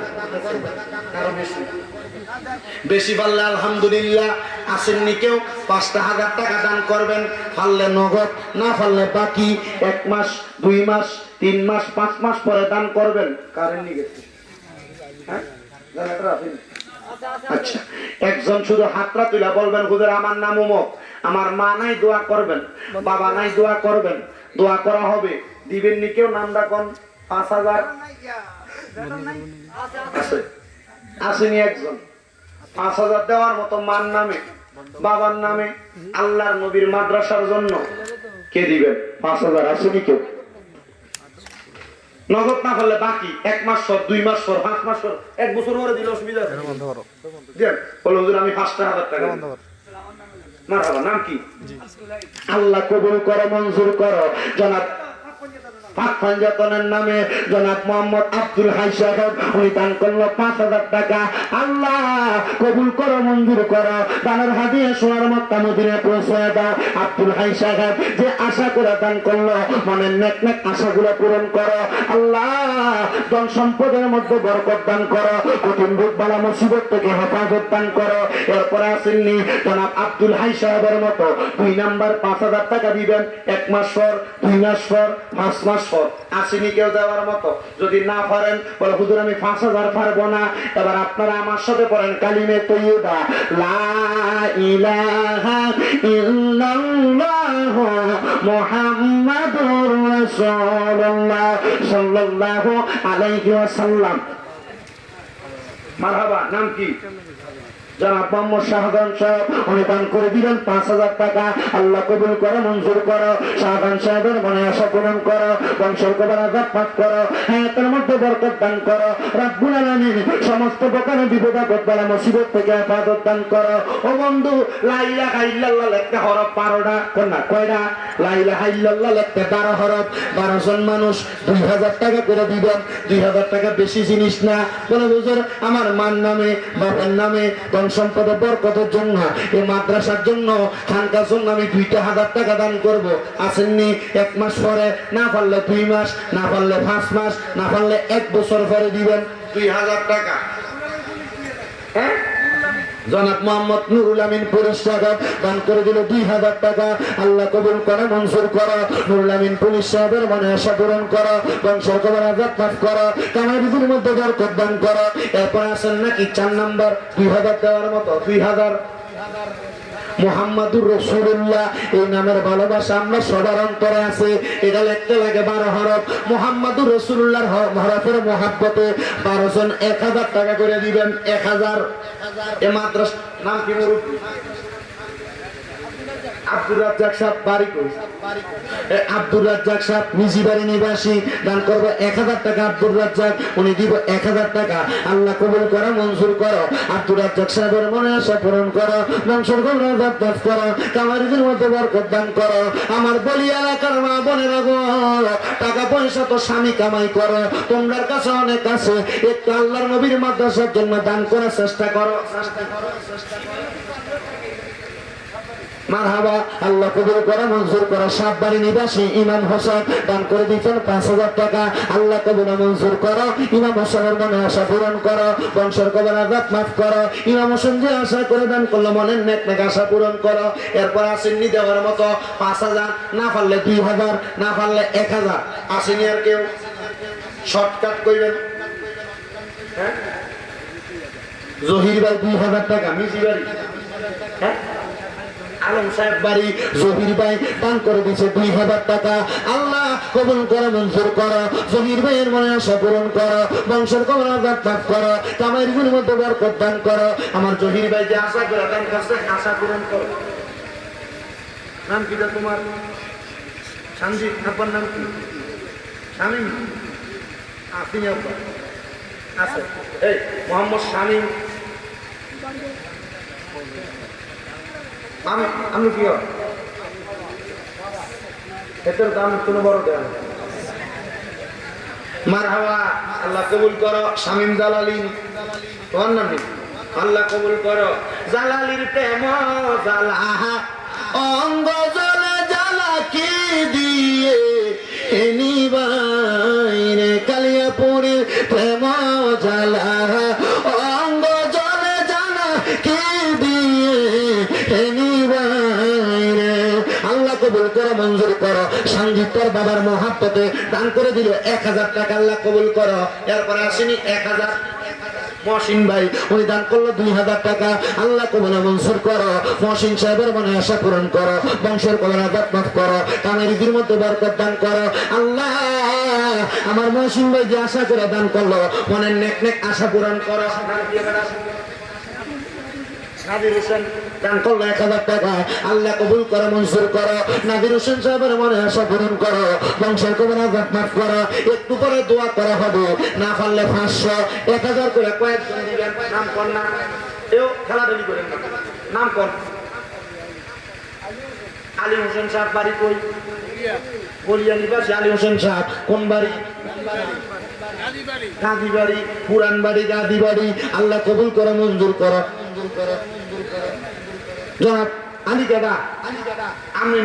বেশি পারলে আলহামদুলিল্লাহ, আসেননি কেউ 5,000 টাকা দান করবেন, পারলে নগদ, না পারলে বাকি 1 মাস 2 মাস 3 মাস 5 মাস পরে দান করবেন। কারেন্ট নিয়ে গেছে, হ্যাঁ জানাটা আছেন? আচ্ছা, একজন শুধু হাতটা তুলে বলবেন, হুজুর আমার নাম অমুক, আমার মা নাই, দোয়া করবেন, বাবা নাই, দোয়া করবেন, দোয়া করা হবে। দিবেন নি কেউ? নাম ডাকুন। 5,000 আছে, আসেনি একজন? 5,000 দেওয়ার মতো মার নামে, বাবার নামে, আল্লাহর নবীর মাদ্রাসার জন্য কে দিবেন? 5,000 আসেনি কেউ? নগদ না পারলে বাকি 1 মাস পর, 2 মাস পর, 5 মাস পর, 1 বছর পরে দিলে অসুবিধা আছে? দেন, বলো হুজুর আমি 5,000 টাকা দিই। মারহাবা, নাম কি? আল্লাহ কবুল করো, মঞ্জুর করো। জনাব পাক পাঞ্জাতনের নামে জনাব মোহাম্মদ আব্দুল হাই সাহেব, উনি দান করলো 5,000 টাকা। আল্লাহ কবুল করো, মঞ্জুর করো, দানের হাদিয়া সোনার মক্কা মদিনায় পৌঁছায় দাও। আব্দুল হাই সাহেব যে আশা করে দান করলো, মনের নেক নেক আশাগুলো পূরণ করো। আল্লাহ ধন সম্পদের মধ্যে বরকত দান করো, কঠিন রোগ বালা মুসিবত থেকে হেফাজত দান করো। এরপরে আসেননি জনাব আব্দুল হাই সাহেবের মতো 2 নাম্বার 5,000 টাকা দিবেন 1 মাস পর, 2 মাস পর, 5 মাস পর। আসেনি কেউ দেওয়ার মতো? যদি না পারেন বলে হুজুর আমি 5,000 পারবো না। এবার আপনারা আমার সাথে পড়েন কালিমে তৈয়বা, লা ইলাহা ইল্লাল্লাহ মুহাম্মাদুর রাসূলুল্লাহ সাল্লাল্লাহু আলাইহি ওয়াসাল্লাম। মারহাবা, নাম কি? জনাব মোহাম্মদ শাহজাহান সাহেব, উনি দান করে দিলেন 5,000 টাকা। আল্লাহ কবুল করো, মঞ্জুর করো, শাহজাহান সাহেবের মনে আশা পূরণ করো, বংশের কবর আযাব মাফ করো, হায়াতের মধ্যে বরকত দান করো। রব্বুল আলামিন সমস্ত প্রকারের বিপদ আপদ বালা মুসিবত থেকে হেফাজত দান করো। ও বন্ধু, লা ইলাহা ইল্লাল্লাহ লিখতে হরফ 12টা, কোনটা কয়টা? লা ইলাহা ইল্লাল্লাহ লিখতে 12 হরফ। 12 জন মানুষ 2,000 টাকা করে দিবেন। 2,000 টাকা বেশি জিনিস না। বলে হুজুর আমার মার নামে, বাবার নামে, সম্পদের বরকতের জন্য, এই মাদ্রাসার জন্য, খানকার জন্য আমি 2,000 টাকা দান করব। আসেননি? 1 মাস পরে, না পারলে 2 মাস, না পারলে 5 মাস, না পারলে 1 বছর পরে দিবেন 2,000 টাকা। হ্যাঁ, জনাব মোহাম্মদ নুরুল আমিন পুলিশ সাহেব দান করে দিল 2,000 টাকা। আল্লাহ কবুল করে, মঞ্জুর করো। নুরুল আমিন পুলিশ সাহেবের মনে আশা পূরণ করো, বংশের কবর আযাব মাফ করো, কামাই রুজির মধ্যে বরকত দান করো। এরপর আসেন নাকি 4 নাম্বার 2,000 দেওয়ার মতো? 2,000 মুহাম্মাদুর রাসূলুল্লাহ, এই নামের ভালোবাসা আমরা সবার অন্তরে আছে। এটা লিখতে লাগে 12 হরফ। মুহাম্মাদুর রাসূলুল্লাহর হরফের মহব্বতে 12 জন 1,000 টাকা করে দিবেন। 1,000। এই মাদ্রাসা নাম কি? মুরব্বি আব্দুর রাজ্জাক সাহেব, বাড়ি কই? আব্দুর রাজ্জাক সাহেব নিজি বাড়ি নিবাসী, দান করবে 1,000 টাকা। আব্দুর রাজ্জাক, উনি দিব 1,000 টাকা। আল্লাহ কবুল করো, মঞ্জুর করো। আব্দুর রাজ্জাক সাহেবের মনে আশা পূরণ করো, বংশের কবর আযাব মাফ করো, কামারিদের মধ্যে বরকত দান করো। আমার বলি এলাকার মা বোনেরা গো, টাকা পয়সা তো স্বামী কামাই করো, তোমার কাছে অনেক আছে, একটু আল্লাহর নবীর মাদ্রাসার জন্য দান করার চেষ্টা করো, চেষ্টা করো, চেষ্টা করো। মারহাবা, আল্লাহ কবুল করে, মঞ্জুর করে। সাতবাড়ি নিবাসী ইমাম হোসেন দান করে দিচ্ছেন 5,000 টাকা। আল্লাহ কবুল মঞ্জুর করো, ইমাম হোসেনের মনে আশা পূরণ করো, বংশের কবর আযাব মাফ করো। ইমাম হোসেন যে আশা করে দান করলো, মনের নেক নেক আশা পূরণ করো। এরপর আসেননি দেওয়ার মতো 5,000, না পারলে 2,000, না পারলে 1,000। আসেনি আর কেউ? শর্টকাট করবেন। হ্যাঁ, জহির ভাই 2,000 টাকা, মিজি বাড়ি। হ্যাঁ, আলম সাহেব বাড়ি, জহির ভাই দান করে দিয়েছে 2,000 টাকা। আল্লাহ কবুল করে, মঞ্জুর করো। জহির ভাইয়ের মনে আশা পূরণ করো, বংশের কবর আযাব মাফ করো, কামাইয়ের গুণের মধ্যে বরকত দান করো। আমার জহির ভাই যে আশা করে দান করছে, আশা পূরণ করো। নাম কি তোমার? শামজিদ। আপনার নাম কি? শামীম। আপনি আছে? এই মোহাম্মদ শামীম। আমি কি এটার দাম কোনো বড় দেন? মারহাবা, আল্লাহ কবুল করো। শামীম জালালি, তোমার নাম নেই? আল্লাহ কবুল করো। জালালির প্রেম জালা, অঙ্গ জলে জ্বালা কি দিয়ে নিবাইরে, কালিয়াপুরের প্রেম জ্বালা, অঙ্গ জলে জ্বালা নবী তোর বাবার মহাব্বতে দান করে দিল 1000 টাকা, আল্লাহ কবুল করো। এরপরে আসেনি 1000, মহসিন ভাই উনি দান করলো 2000 টাকা, আল্লাহ কবুল মঞ্জুর করো। মহসিন সাহেবের মনে আশা পূরণ করো, বংশের কবর আজাদ মাফ করো, কামেরিদের মধ্যে বরকত দান করো। আল্লাহ আমার মহসিন ভাই যে আশা করে দান করলো, মনের নেক নেক আশা পূরণ করো। নাদির হোসেন দান করলো 1000 টাকা, আল্লাহ কবুল করো, মঞ্জুর করো। নাদির হোসেন সাহেবের মনে আশা পূরণ করো, বংশের কবর আজাদ মাফ করো। একটু পরে দোয়া করা হবে, না পারলে 500 1000 করে কয়েকজন দিবেন। নাম কর না, এও খেলাধুলি করেন না, নাম কর। আলী হোসেন সাহেব বাড়ি কই? বলিয়া নিবাসী আলী হোসেন সাহেব কোন বাড়ি? গাঁদি বাড়ি, পুরান বাড়ি, গাঁদি বাড়ি। আল্লাহ কবুল করো, মঞ্জুর করো। জনাব আলী দাদা আমি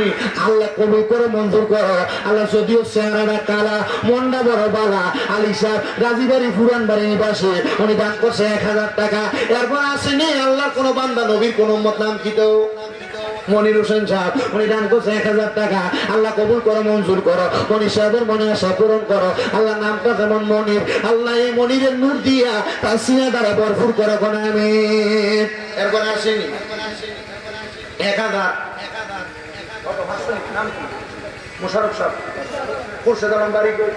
আল্লাহ কবুল করে মঞ্জুর করো। আল্লাহ যদিও চেহারাটা কালা, মনটা বড় বালা। আলী সাহেব গাজীবাড়ি পুরান বাড়ি নিবাসী, উনি দান করছে 1000 টাকা। এরপর আসেনি আল্লাহ কোন বান্দা, নবীর কোন উম্মত, নাম কি তো? মনির হোসেন সাহেব উনি দান করছে 1000 টাকা, আল্লাহ কবুল করো, মঞ্জুর করো। মনির সাহেবের মনে আশা পূরণ করো। আল্লাহ নামটা যেমন মনির, আল্লাহ এই মনিরের নূর দিয়া তার সিনা দ্বারা ভরপুর করো কোন আমি। এরপর আসেনি 1000 মোশারফ সাহেব, খুরশেদ আলম বাড়ি কই?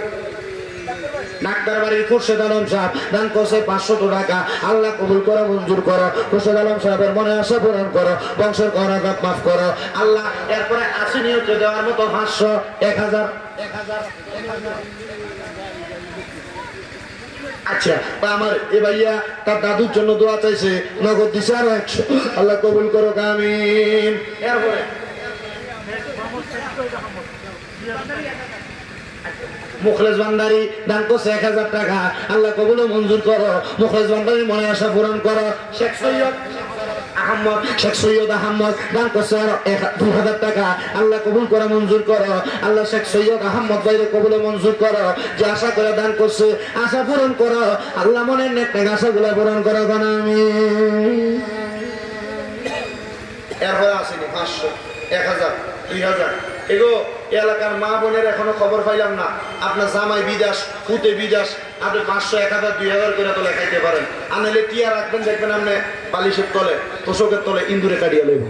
ডাক্তার বাড়ির খুরশেদ আলম সাহেব দান করছে 500 টাকা, আল্লাহ কবুল করো, মঞ্জুর করো। খুরশেদ আলম সাহেবের মনে আশা পূরণ করো, বংশের করাঘাত মাফ করো আল্লাহ। এরপরে আসেনি হচ্ছে দেওয়ার মতো 500 1000। আচ্ছা, আমার এ ভাইয়া তার দাদুর জন্য দোয়া চাইছে, নগদ দিছে আরো 100, আল্লাহ কবুল করো, আমিন। এরপরে মুখলেস ভান্ডারী দান করছে 1000 টাকা, আল্লাহ কবুল মঞ্জুর করো। মুখলেস ভান্ডারী মনে আশা পূরণ করো। শেখ সৈয়দ আহমদ দান করছে 2000 টাকা, আল্লাহ কবুল করে মঞ্জুর করো। আল্লাহ শেখ সৈয়দ আহমদ ভাইরে কবুল মঞ্জুর করো। যে আশা করে দান করছে আশা পূরণ করো, আল্লাহ মনের নেক নেক আশাগুলো পূরণ করো আমি। এরপরে আসেনি 500 1000 2000। এগো এলাকার মা বোনের এখনো খবর পাইলাম না, আপনার জামাই বিদেশ, পুতে বিদেশ, আপনি 500 1000 2000 করে তো লেখাইতে পারেন। আনলে টিয়া রাখবেন, দেখবেন আপনি বালিশের তলে, তোষকের তলে ইন্দুরে কাটিয়া লইব।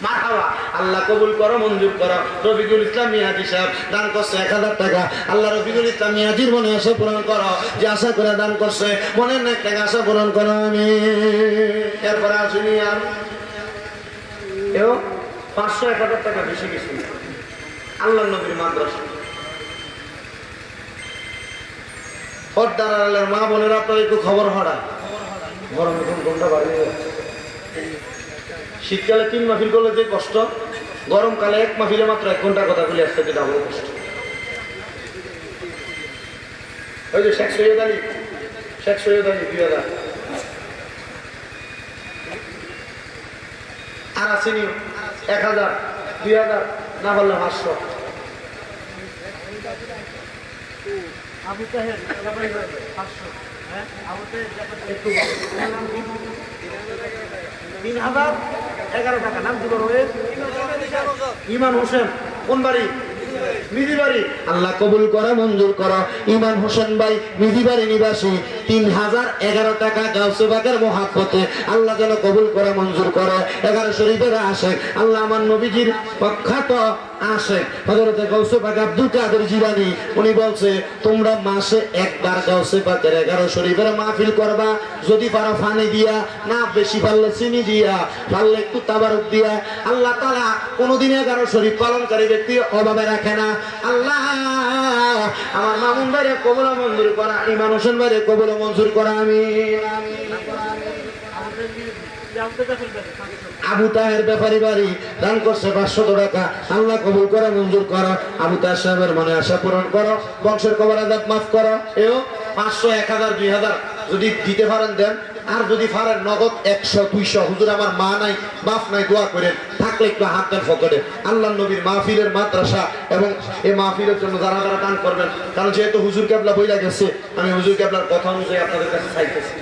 মারহাবা, আল্লাহ কবুল করো, মঞ্জুর করো। রফিকুল ইসলাম মিয়াজি সাহেব দান করছে 1000 টাকা, আল্লাহ রফিকুল ইসলাম মিয়াজির মনে আশা পূরণ করো। যে আশা করে দান করছে মনের নেক টাকা আশা পূরণ করো আমি। এরপরে আসুনি আর 500 1000 টাকা বেশি কিছু। আল্লাহ নবীর মাদ্রাসা হরদার মা বোনেরা আপনার একটু খবর হরা। গরম এখন ঘন্টা বাড়িয়ে যাচ্ছে। শীতকালে 3 মাহফিল করলে যে কষ্ট, গরমকালে 1 মাহফিলে মাত্র 1 ঘন্টা কথা বলে আসতে ডাবল কষ্ট। ওই যে শেখ সৈয়দ আলী 2000। আর আসেনি 1000 2000, না বললে 500। আবু তাহের 500, হ্যাঁ আবু তাহের একটু 3011 টাকা। নাম কি বলবে? ইমান হোসেন, কোন বাড়ি? মিজি বাড়ি। আল্লাহ কবুল করো, মঞ্জুর করো। ইমান হোসেন ভাই মিজি বাড়ি নিবাসী 3011 টাকা গাউসে পাকের মহাব্বতে আল্লাহ যেন কবুল করে, মঞ্জুর করো। 11 শরীফের আশেক আল্লাহ আমার নবীজির প্রখ্যাত আশেক হযরত গাউসে পাক আব্দুল কাদের জিলানী, উনি বলছে তোমরা মাসে একবার গাউসে পাকের 11 শরীফের মাহফিল করবা। যদি পারো পানি দিয়া, না বেশি পারলে চিনি দিয়া, পারলে একটু তাবারুক দিয়া। আল্লাহ তাআলা কোনদিন 11 শরীফ পালনকারী ব্যক্তি অভাবে রাখে না। আল্লাহ আমার মামুন ভাইরে কবুল মঞ্জুর করা, ইমান হোসেন ভাইরে কবুল মঞ্জুর করা আমিন। আবু তাহের ব্যাপারী বাড়ি দান করছে 500 টাকা, আল্লাহ কবুল করে, মঞ্জুর করো। আবু তাহের সাহেবের মনে আশা পূরণ করো, বংশের কবর আজাদ মাফ করো। এও 500 1000 2000 যদি দিতে পারেন দেন, আর যদি পারেন নগদ 100 200। হুজুর আমার মা নাই বাপ নাই, দোয়া করেন, থাকলে একটু হাত দেন ফকরে। আল্লাহ নবীর মাহফিলের মাদ্রাসা এবং এই মাহফিলের জন্য যারা যারা দান করবেন, কারণ যেহেতু হুজুর কেবলা বইলা গেছে, আমি হুজুর কেবলার কথা অনুযায়ী আপনাদের কাছে চাইতেছি।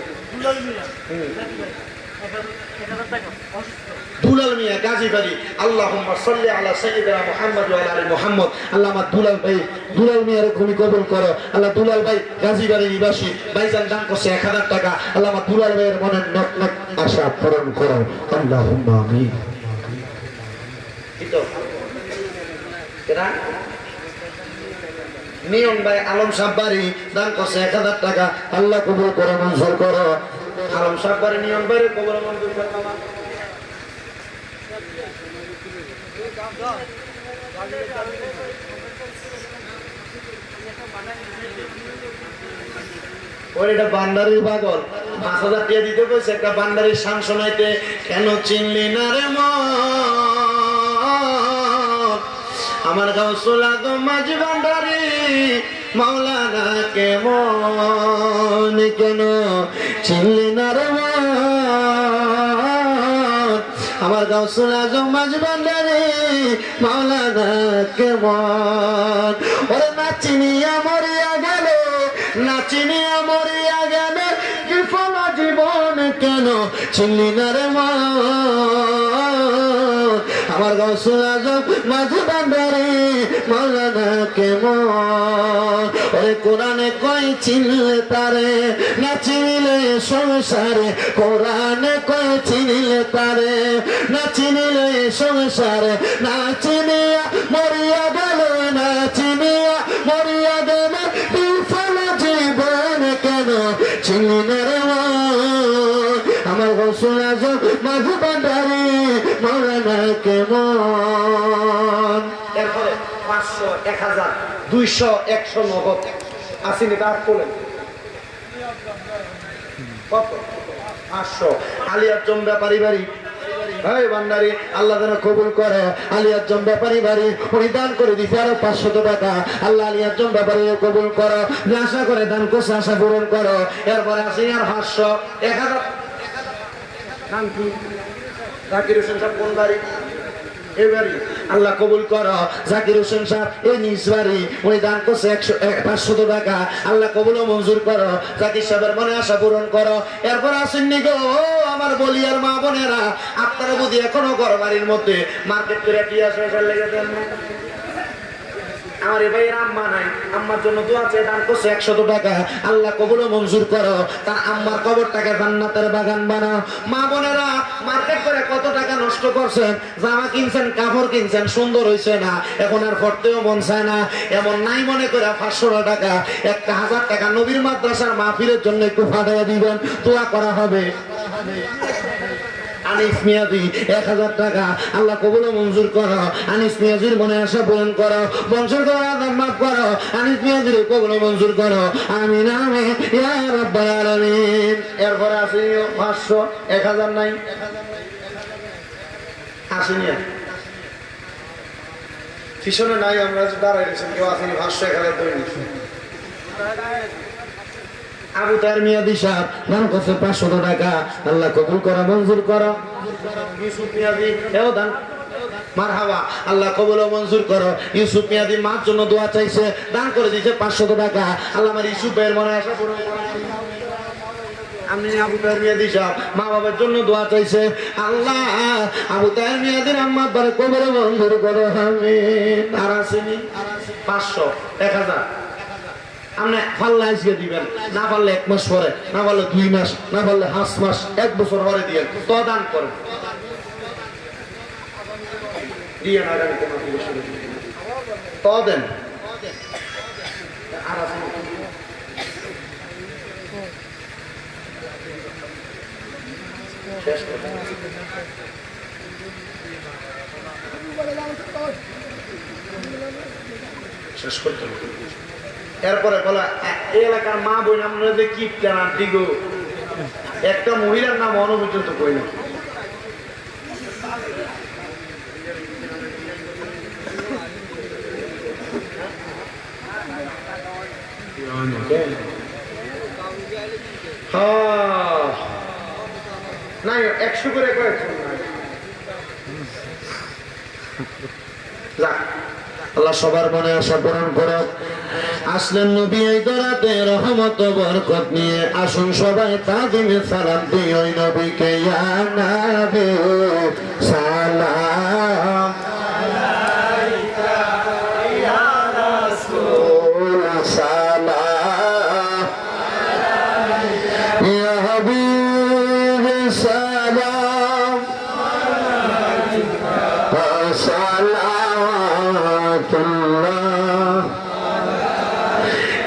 দুলাল মিয়া গাজীবাড়ি আল্লাহুম্মা সাল্লি আলা সাইয়্যিদিনা মুহাম্মদ ওয়া আলা আলি মুহাম্মদ। আল্লাহ আমার দুলাল ভাই দুলাল মিয়ার তুমি কবুল করো আল্লাহ। দুলাল ভাই গাজীবাড়ি নিবাসী, ভাইজান দান করছে 1000 টাকা। আল্লাহ আমার দুলাল ভাইয়ের মনের নক নক আশা পূরণ করো আল্লাহুম্মা আমিন। তো কেনা নিয়ম ভাই আলম সাব্বারি দান করছে 1000 টাকা। আল্লাহ কবুল করো মঞ্জুর করো। আলম সাব্বারি নিয়ম ভাই কবুল মঞ্জুর করো। ওইটা বান্দারির পাগল 5000 টাকা দিতে কইছে একটা বান্দারির শান শোনাইতে। কেন চিনলি না রে আমার গাউসুল আজম মাঝি ভান্ডারি মাওলানা কেমন, কেন চিনলি না রে আমার গাউসুল আজম মাঝি ভান্ডারি মাওলানা কেমন। ওরে না চিনিয়া মরিয়া গেল, না চিনিয়া মরিয়া গেল বিফল জীবন, কেন চিনলি না রে আমার গাউসুল আজম মাঝি ভান্ডারি মাওলানা কেমন। ওরে কোরআনে কই চিনলে তারে, না চিনলে সংসারে। কোরআনে কই চিনলে তারে, না চিনলে সংসারে। না চিনিয়া মরিয়া গেল, না চিনিয়া মরিয়া গেল বিফল জীবন, কেন চিনলি না রে আমার গাউসুল আজম মাঝি ভান্ডারি মাওলানা কেমন। এরপরে 500 1000 200 100 নগদ আসেনি তার বলেন কত 500 আলিয়াজম ব্যাপারী বাড়ি ভাই ভান্ডারি আল্লাহ যেন কবুল করে। আলিয়াজম ব্যাপারী বাড়ি উনি দান করে দিতে আরো 500 টাকা। আল্লাহ আলিয়াজম ব্যাপারী কবুল করো, আশা করে দান করছে আশা পূরণ করো। এরপরে আসেনি আর 500 1000 নাম কি জাকির হোসেন সাহেব কোন বাড়ি এই বাড়ি আল্লাহ কবুল করো। জাকির হোসেন সাহেব এই নিজ বাড়ি উনি দান করছে 500 টাকা। আল্লাহ কবুল ও মঞ্জুর করো। জাকির সাহেবের মনে আশা পূরণ করো। এরপর আসেননি গো আমার বলিয়ার মা বোনেরা, আপনারা বুঝি এখনো ঘর বাড়ির মধ্যে মার্কেট করে দিয়ে আসে লেগে দেন। আমার ভাইয়ের আম্মা নাই, আম্মার জন্য দোয়া চেয়ে দান করছে 100 টাকা। আল্লাহ কবুল ও মঞ্জুর করো। তার আম্মার কবরটাকে জান্নাতের বাগান বানাও। মা বোনেরা মার্কেট করে কত টাকা নষ্ট করছেন, জামা কিনছেন, কাপড় কিনছেন, সুন্দর হইছে না, এখন আর পড়তেও মন চায় না। এমন নাই মনে করে 500 টাকা 1000 টাকা নবীর মাদ্রাসার মাহফিলের জন্য একটু ফাটাইয়া দিবেন, দোয়া করা হবে। আনিস মিয়াদি 1000 টাকা। আল্লাহ কবুল ও মঞ্জুর করো। আনিস মিয়াজির মনে আশা পূরণ করো, বংশের আযাব মাফ করো। আনিস মিয়াজির কবুল ও মঞ্জুর করো। আমিন আমিন ইয়া রাব্বাল আলামিন। এরপরে আসেনি 500 1000 নাই আসেনি পিছনে নাই। আমরা দাঁড়াই রয়েছেন, কেউ আসেনি 500 1000 ধরে নিচ্ছি। আবু তার মিয়াদি সাহেব দান করছে 500 টাকা। আল্লাহ কবুল করা মঞ্জুর করো। ইউসুফ মিয়াদি এও দান মারহাবা আল্লাহ কবুল ও মঞ্জুর করো। ইউসুফ মিয়াদি মার জন্য দোয়া চাইছে, দান করে দিয়েছে 500 টাকা। আল্লাহ আমার ইউসুফ ভাইয়ের মনে আশা পূরণ করো। আমি আবু তাহের মিয়াদি সাহেব মা বাবার জন্য দোয়া চাইছে। আল্লাহ আবু তাহের মিয়াদির আম্মা আব্বার কবুল ও মঞ্জুর করো। আমিন। আর আসেনি 500 1000 আপনি পারলে আজকে দিবেন, না পারলে 1 মাস পরে, না পারলে 2 মাস, না পারলে 5 মাস, 1 বছর পরে দিয়েন। তো দান করেন দিয়ে না গাড়িতে তো দেন। আর শেষ করে শেষ করতে হবে। এরপরে বলা এই এলাকার মা বোন আমরা যে কি জানার দিগো একটা মহিলার নাম অনবচন্ত কই না। নাই 100 করে কয়েকজন আল্লাহ সবার মনে আশা পূরণ করো। আসলেন নবী এই দরাতে রহমত বরকত নিয়ে, আসুন সবাই তাজিমে সালাম দিই ওই নবীকে ইয়া নবী।
الله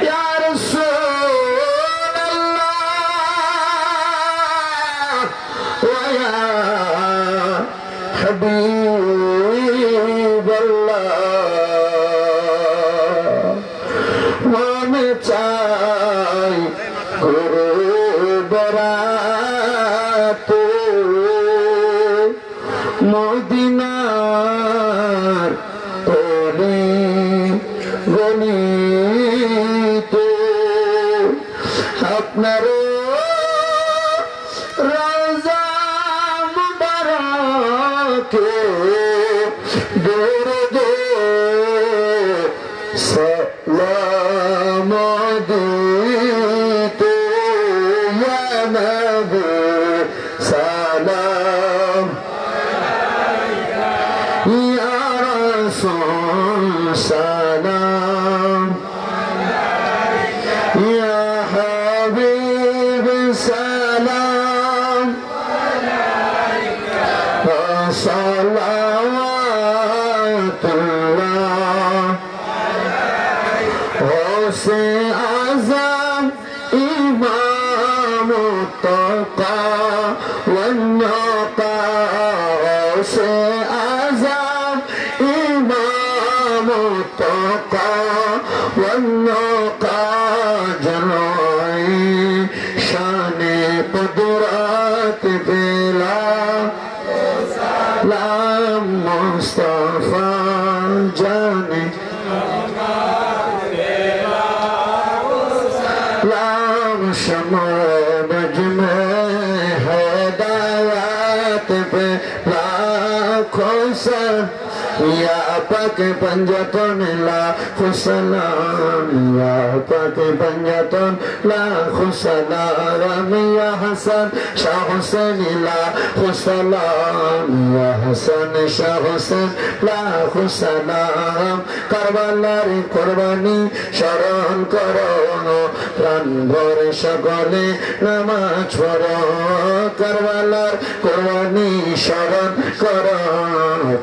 يا رسول الله ويا حبيب الله ومن চাই গুরু বরাত মদিনার অলি গলিতে আপনার রওজা মুবারকে দরুদ সালাম দিতে ইয়া নবী সালাম ইয়া রাসূল সালাম ইয়া হাবিব সালাম সালাওয়াতুল্লাহ ওসে আযম ইমাম তাকা ওয়ান্নাকা ওসে আযম ইমাম তাকা ওয়ান্নাকা জনাই শানে কুদরত বিলা লাম মুস্তাফা জানে लाम शमा बजमे हदायत पे लाखों सर या पक पंजतन लाखों सलाम या पक पंजतन लाखों सलाम या हसन शाह हुसैन लाखों सलाम या हसन शाह हुसैन लाखों सलाम करबलार कुर्बानी शरण करो প্রাণ ভরে সকলে নামাজ পড়ো কারবালার কোরবানি স্মরণ করো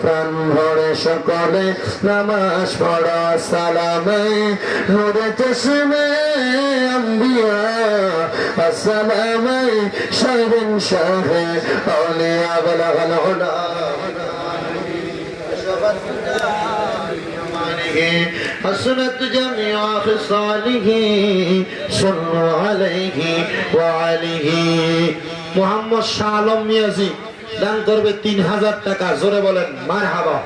প্রাণ ভরে সকলে নামাজ পড়ো সালামে নূরে চশমে আম্বিয়া আসসালামে শাহিন শাহে আউলিয়া বালাগাল হুদা حسنت جميع خصاله صلوا عليه وعليه মোহাম্মদ শাহ আলম মিয়াজি দান করবে 3000 টাকা জোরে বলেন মারহাবা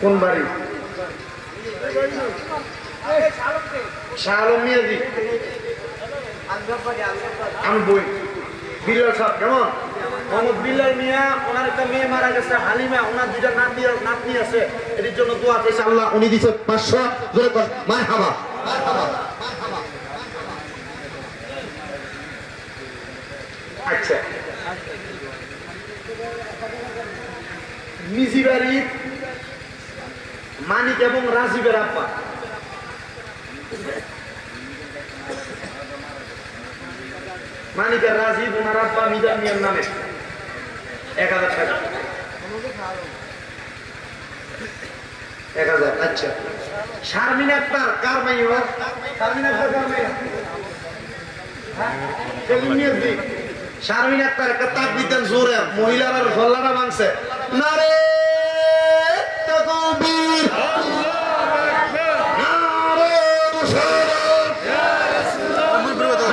কোন বাড়ি শাহ আলম মিয়াজি আমি বই বিল্লাল সাহেব কেমন মোহাম্মদ বিল্লাল মিয়া ওনার একটা মেয়ে মারা গেছে হালিমা ওনার দুইটা নাতনি আছে এর জন্য দোয়া চাইছে আল্লাহ উনি দিছে 500 জোরে কর মারহাবা আচ্ছা মিজিবাড়ি মানিক এবং রাজীবের আব্বা মানিকের রাজীব ওনার আব্বা মিজান মিয়ার নামে 1000 টাকা 1000 আচ্ছা শারমিন আক্তার কার মাইয়া শারমিন আক্তার কার মাইয়া সেলিম মিয়াজি শারমিন আক্তার একটা তাকবীর দেন জোরে মহিলারা গল্লাটা ভাঙছে নারে তাকবীর নারে মুশাররফ ইয়া রাসূলুল্লাহ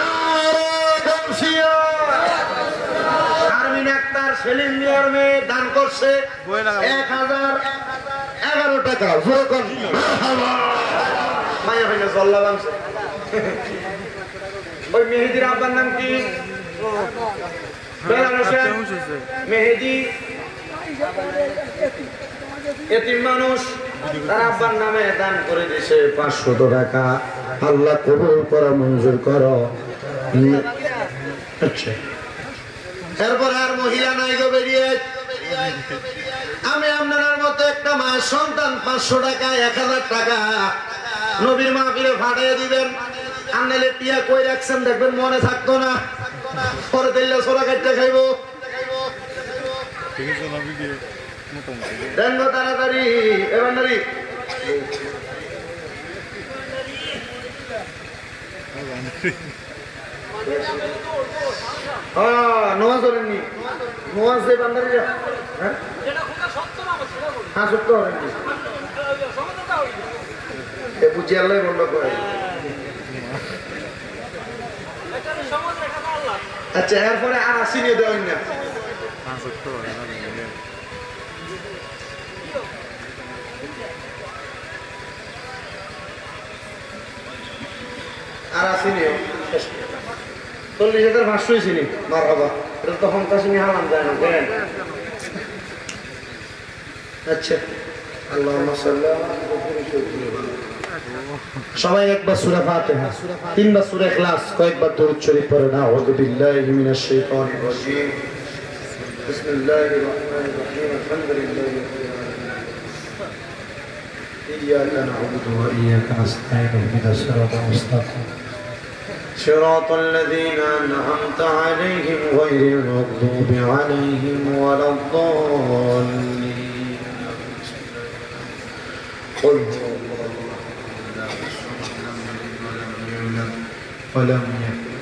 শারমিন আক্তার সেলিম মিয়ার মেয়ে দান করছে 1011 টাকা জোরে কোন মারহাবা মাইয়া ভাইনা গল্লা ভাঙছে ওই মেহেদির আব্বার নাম কি বেলাল হোসেন মেহেদি এতিম মানুষ তার আব্বার নামে দান করে দিয়েছে 500 টাকা আল্লাহ কবুল করো মঞ্জুর করো আচ্ছা এরপর আর মহিলা নাই গো বেরিয়ে আমি আপনার মতো একটা মায়ের সন্তান 500 টাকা 1000 টাকা নবীর মাহফিলে ফাটিয়ে দিবেন
আনলে টিয়া কই রাখছেন দেখবেন মনে থাকতো না, পরে দিলে সোরা কাটতে খাইবো। দেন গো তাড়াতাড়ি, এবার নারী নমাজ ধরেননি, নমাজ যে বান্দারি, হ্যাঁ সত্য হবেননি, বুঝি আল্লাহ বন্ধ করে। আচ্ছা এরপরে আর আসিনি দেওয়াই না, আর আসিনি 40,500 চিনি মার বাবা, এটা তো সন্ত্রাসী হারাম যায় না দেন। আচ্ছা আল্লাহুম্মা সাল্লি আলা সবাই একবার সূরা ফাতিহা, 3 বার সূরা ইখলাস, কয়েকবার দরুদ শরীফ পড়েন। আউযু বিল্লাহি মিনাশ শাইতানির রাজীম, বিসমিল্লাহির রহমানির রহিম, আলহামদুলিল্লাহি রাব্বিল আলামিন, ইয়্যাকা না'বুদু ওয়া ইয়্যাকা নাস্তাঈন, ইহদিনাস সিরাতাল মুস্তাকিম, সিরাতাল লাযীনা আন'আমতা আলাইহিম গায়রিল মাগদুবি আলাইহিম ওয়ালাদ-দাল্লিন। قل هو الله ولم يكن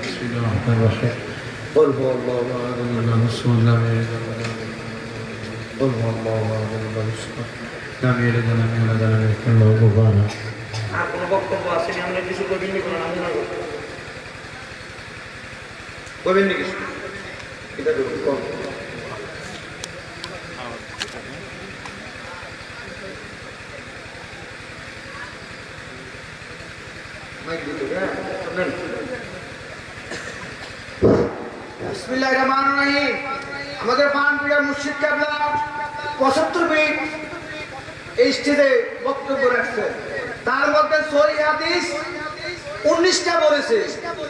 بسم الله الرحمن الرحيم قل هو الله احد الله الصمد لم يلد ولم يولد قل هو الله احد الله الصمد لم يلد ولم يولد ولم يكن له كفوا احد। আর কোন বক্তব্য আসেনি, আমরা কিছু কবির নি কোনো নাম না কবির নি কিছু এটা কোন আমাদের পানপুরা মুর্শিদ কাবলা 75 মিনিট এই স্টেজে বক্তব্য রাখছে, তার মধ্যে সহিহ হাদিস 19টা বলেছে।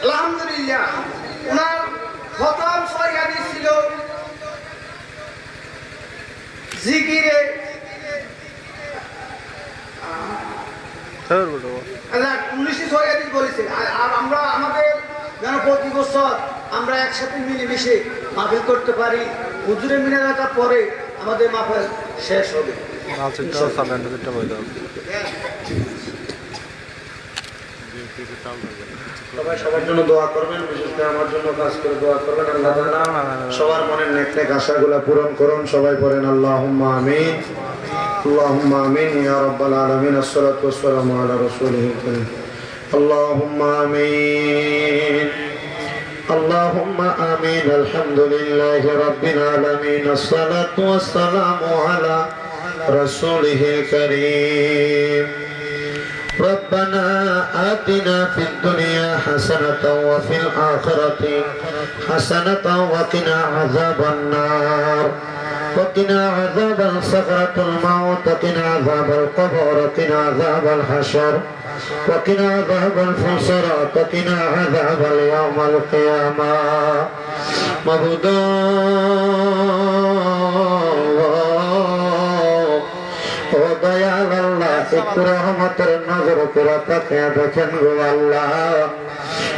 আলহামদুলিল্লাহ ওনার প্রথম সহিহ হাদিস ছিল জিকিরে 19টি সহিহ হাদিস বলেছে। আর আমরা আমাদের যেন প্রতি বছর আমরা একসাথে মিলেমিশে মাহফিল করতে পারি, হুজুরের মিনারাটা পরে আমাদের মাহফিল শেষ হবে। সবাই সবার জন্য দোয়া করবেন, বিশেষ করে আমার জন্য কাজ করে দোয়া করবেন। আল্লাহ তাআলা সবার মনের নেক নেক আশাগুলো পূরণ করুন। সবাই পড়েন আল্লাহুম্মা আমিন, আল্লাহুম্মা আমিন ইয়া রাব্বাল আলামিন। আসসালাতু ওয়াসসালামু আলা রাসূলিল কারীম। আল্লাহুম্মা আমিন, আল্লাহুম্মা আমিন। আলহামদুলিল্লাহি রাব্বিল আলামিন। আসসালাতু ওয়াসসালামু আলা রাসূলিল কারীম। ربنا آتنا في الدنيا حسنة وفي الآخرة حسنة وقنا عذاب النار، وقنا عذاب سكرة الموت، وقنا عذاب القبر، وقنا عذاب الحشر، وقنا عذاب الفسرات، وقنا عذاب اليوم القيامة. مبودا ও দয়াল আল্লাহ, একটু রহমতের নজর করে তাকিয়ে দেখেন গো আল্লাহ।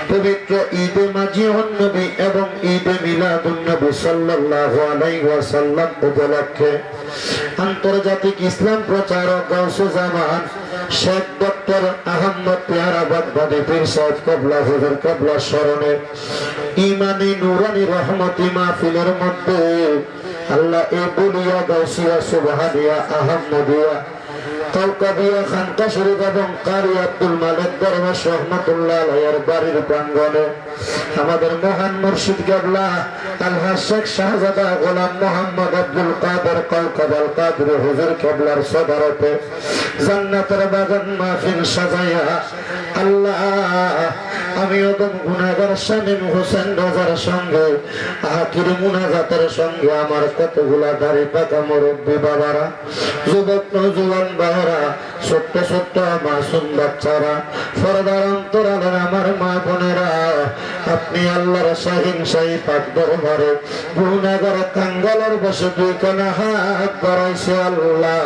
পবিত্র ঈদে মাজিহুন নবী এবং ঈদে মিলাদুন নবী সাল্লাল্লাহু আলাইহি ওয়াসাল্লাম উপলক্ষে আন্তর্জাতিক ইসলাম প্রচারক গাউসে জামান শেখ ডক্টর আহমদ পেয়ারা বাগদাদি পীর সাহেব কেবলা হুজুর কেবলা স্মরণে ইমানি নুরানি রহমতি মাহফিলের মধ্যে আল্লাহ এ বলিয়া গাউসিয়া সুবহানিয়া আহমদিয়া কাউকাবিয়া খানকা শরীফ এবং কারি আব্দুল মালিক দরবেশ রহমাতুল্লাহ আলাইহির বাড়ির প্রাঙ্গণে আমাদের মহান মুর্শিদ কেবলা আলহাজ শেখ শাহজাদা গোলাম মোহাম্মদ আব্দুল কাদের কাউকাব আল কাদরি হুজুর কেবলার সদরতে জান্নাতের বাগান মাহফিল সাজায়া আল্লাহ আমি ওদম গুনাহগার শামীম হোসেন রাজার সঙ্গে আখির মুনাজাতের সঙ্গে আমার কতগুলা দাড়ি পাকা মুরব্বী বাবারা, যুবক নওজোয়ান বাবারা, ছোট্ট ছোট্ট মাসুম বাচ্চারা, পর্দার অন্তরালের আমার মা বোনেরা,
নি আল্লাহর শাহিন শাহী পাক দরবারে গুনাহগার কাঙ্গালের বসে দুই কানা হাত বাড়াইছে আল্লাহ।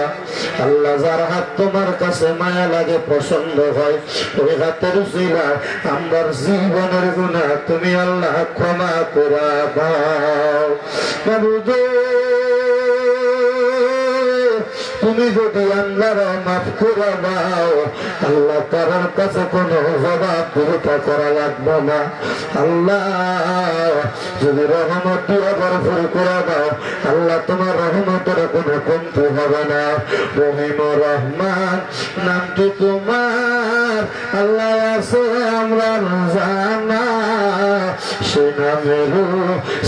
আল্লাহ যার হাত তোমার কাছে মায়া লাগে পছন্দ হয় ওই হাতের উসিলায় আমার জীবনের গুনাহ তুমি আল্লাহ ক্ষমা করে দাও। মাবুদ তুমি যদি আল্লাহর মাফ করে দাও আল্লাহ কারোর কাছে কোনো জবাব দিতে করা লাগবে না। আল্লাহ যদি রহমত দিয়ে ভরপুর করে দাও আল্লাহ তোমার রহমতের কোনো কমতি হবে না। রহিম রহমান নামটি তোমার আল্লাহ আছে আমরা জানা সে নামের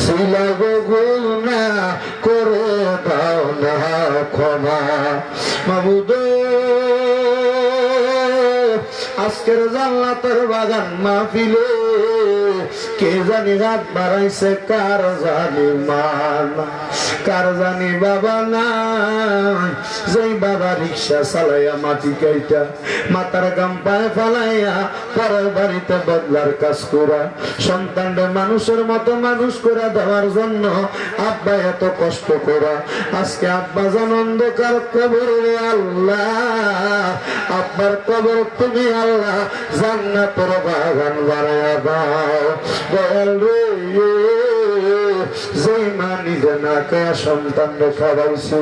শিলা গুনা করে দাও না ক্ষমা। মাবুদ আজকের জান্নাতের বাগান মাহফিলে কে জানি হাত বাড়াইছে কার জানি মা কার জানি বাবা না যেই বাবা রিক্সা চালাইয়া মাটি কাইটা মাথার গাম পায়ে ফালাইয়া পরের বাড়িতে বদলার কাজ করা সন্তানদের মানুষের মতো মানুষ করে দেওয়ার জন্য আব্বা এত কষ্ট করা আজকে আব্বা জান অন্ধকার কবরে আল্লাহ আব্বার কবর তুমি আল্লাহ জান্নাতের বাগান বানায়া দাও। দয়াল রে যেই মা নিজে না খায়া সন্তান খাওয়াইছে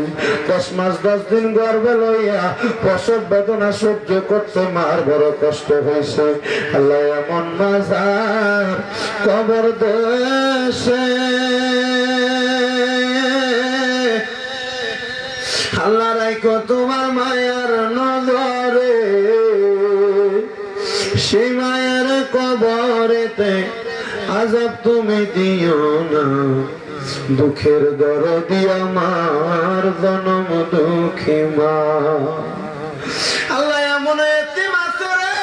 10 মাস 10 দিন গর্ভে লইয়া প্রসব বেদনা সহ্য করতে মার বড় কষ্ট হয়েছে আল্লাহ এমন মাজার কবর দেশে আল্লাহ রাইখো তোমার মায়ার নজরে সেই মায়ের কবরেতে আযাব তুমি দিও না দুঃখের দরদি আমার জনম দুঃখী মা। আল্লাহ এমন এতিম আছে রে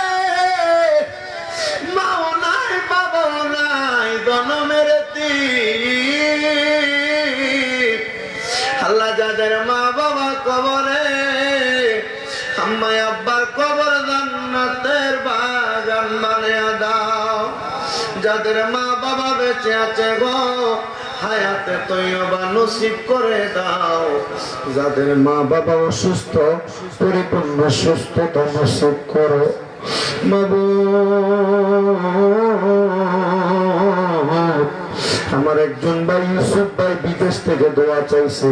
মাও নাই বাবাও নাই জনমের এতিম আল্লাহ যাদের মা বাবা কবরে আম্মা আব্বার কবর জান্নাতের বাগান বানিয়ে দাও। যাদের মা বাবা বেঁচে আছে গো হায়াতে তৈয়বা নসিব করে দাও। যাদের মা বাবা অসুস্থ পরিপূর্ণ সুস্থতা নসিব করো মাবুদ। আমার একজন ভাই ইউসুফ ভাই বিদেশ থেকে দোয়া চাইছে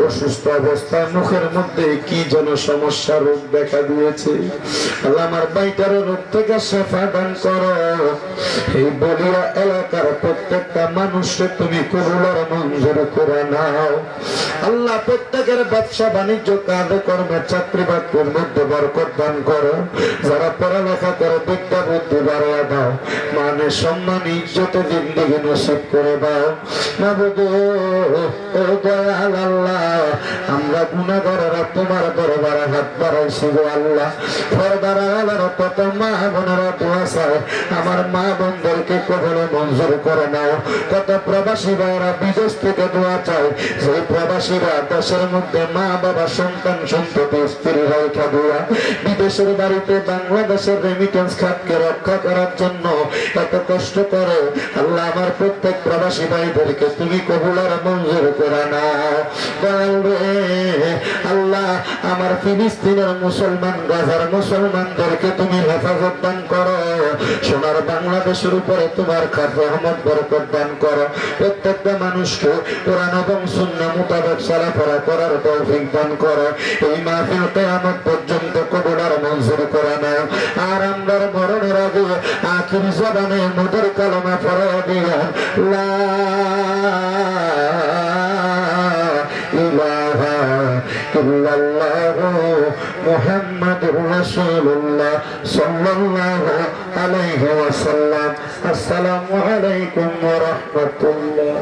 অসুস্থ অবস্থায় মুখের মধ্যে কি যেন সমস্যা রোগ দেখা দিয়েছে আল্লাহ আমার ভাইটার রোগ থেকে শেফা দান করো। এই বলিয়া এলাকার প্রত্যেকটা মানুষকে তুমি কবুলের মঞ্জুর করে নাও আল্লাহ। প্রত্যেকের ব্যবসা বাণিজ্য কাজ কর্মে চাকরি বাকরির মধ্যে বরকত দান করো। যারা পড়ালেখা করে বিদ্যা বুদ্ধি বাড়িয়ে দাও মানে সম্মান ইজ্জতে জিন্দেগি নসিব করে দাও মাবুদ। ও দয়াল আল্লাহ আমরা গুনাহগারেরা তোমার দরবারে হাত বাড়াইছি গো আল্লাহ। পর্দার আড়ালের কত মা বোনেরা দোয়া চায় আমার মা বোনদেরকে কবলে মঞ্জুর করে নাও। কত প্রবাসী ভাইরা বিদেশ থেকে দোয়া চায় সেই প্রবাসীরা দেশের মধ্যে মা বাবা সন্তান সন্ততি স্ত্রী রেখা দোয়া বিদেশের বাড়িতে বাংলাদেশের রেমিটেন্স খাতকে রক্ষা করার জন্য এত কষ্ট করে আল্লাহ আমার প্রত্যেক প্রবাসী ভাইদেরকে তুমি কবুলের মঞ্জুর করে নাও আল্লাহ। আমার ফিলিস্তিনের মুসলমান গাজার মুসলমানদেরকে তুমি হেফাজত দান করো। সোনার বাংলাদেশের উপরে তোমার খাত রহমত বরকত দান করো। প্রত্যেকটা মানুষকে কোরআন এবং সুন্নাহ মোতাবেক চলাফেরা করার তৌফিক দান করো। এই মাহফিল কিয়ামত পর্যন্ত কবুলের মঞ্জুর করে নাও। আর আমরার মরণের আগে আখির জবানে মধুর কালেমা পড়ে দিও লা ইলাহা ইল্লাল্লাহু মুহাম্মাদুর রাসূলুল্লাহ সাল্লাল্লাহু আলাইহি ওয়াসাল্লাম। আসসালামু আলাইকুম ওয়া রাহমাতুল্লাহ।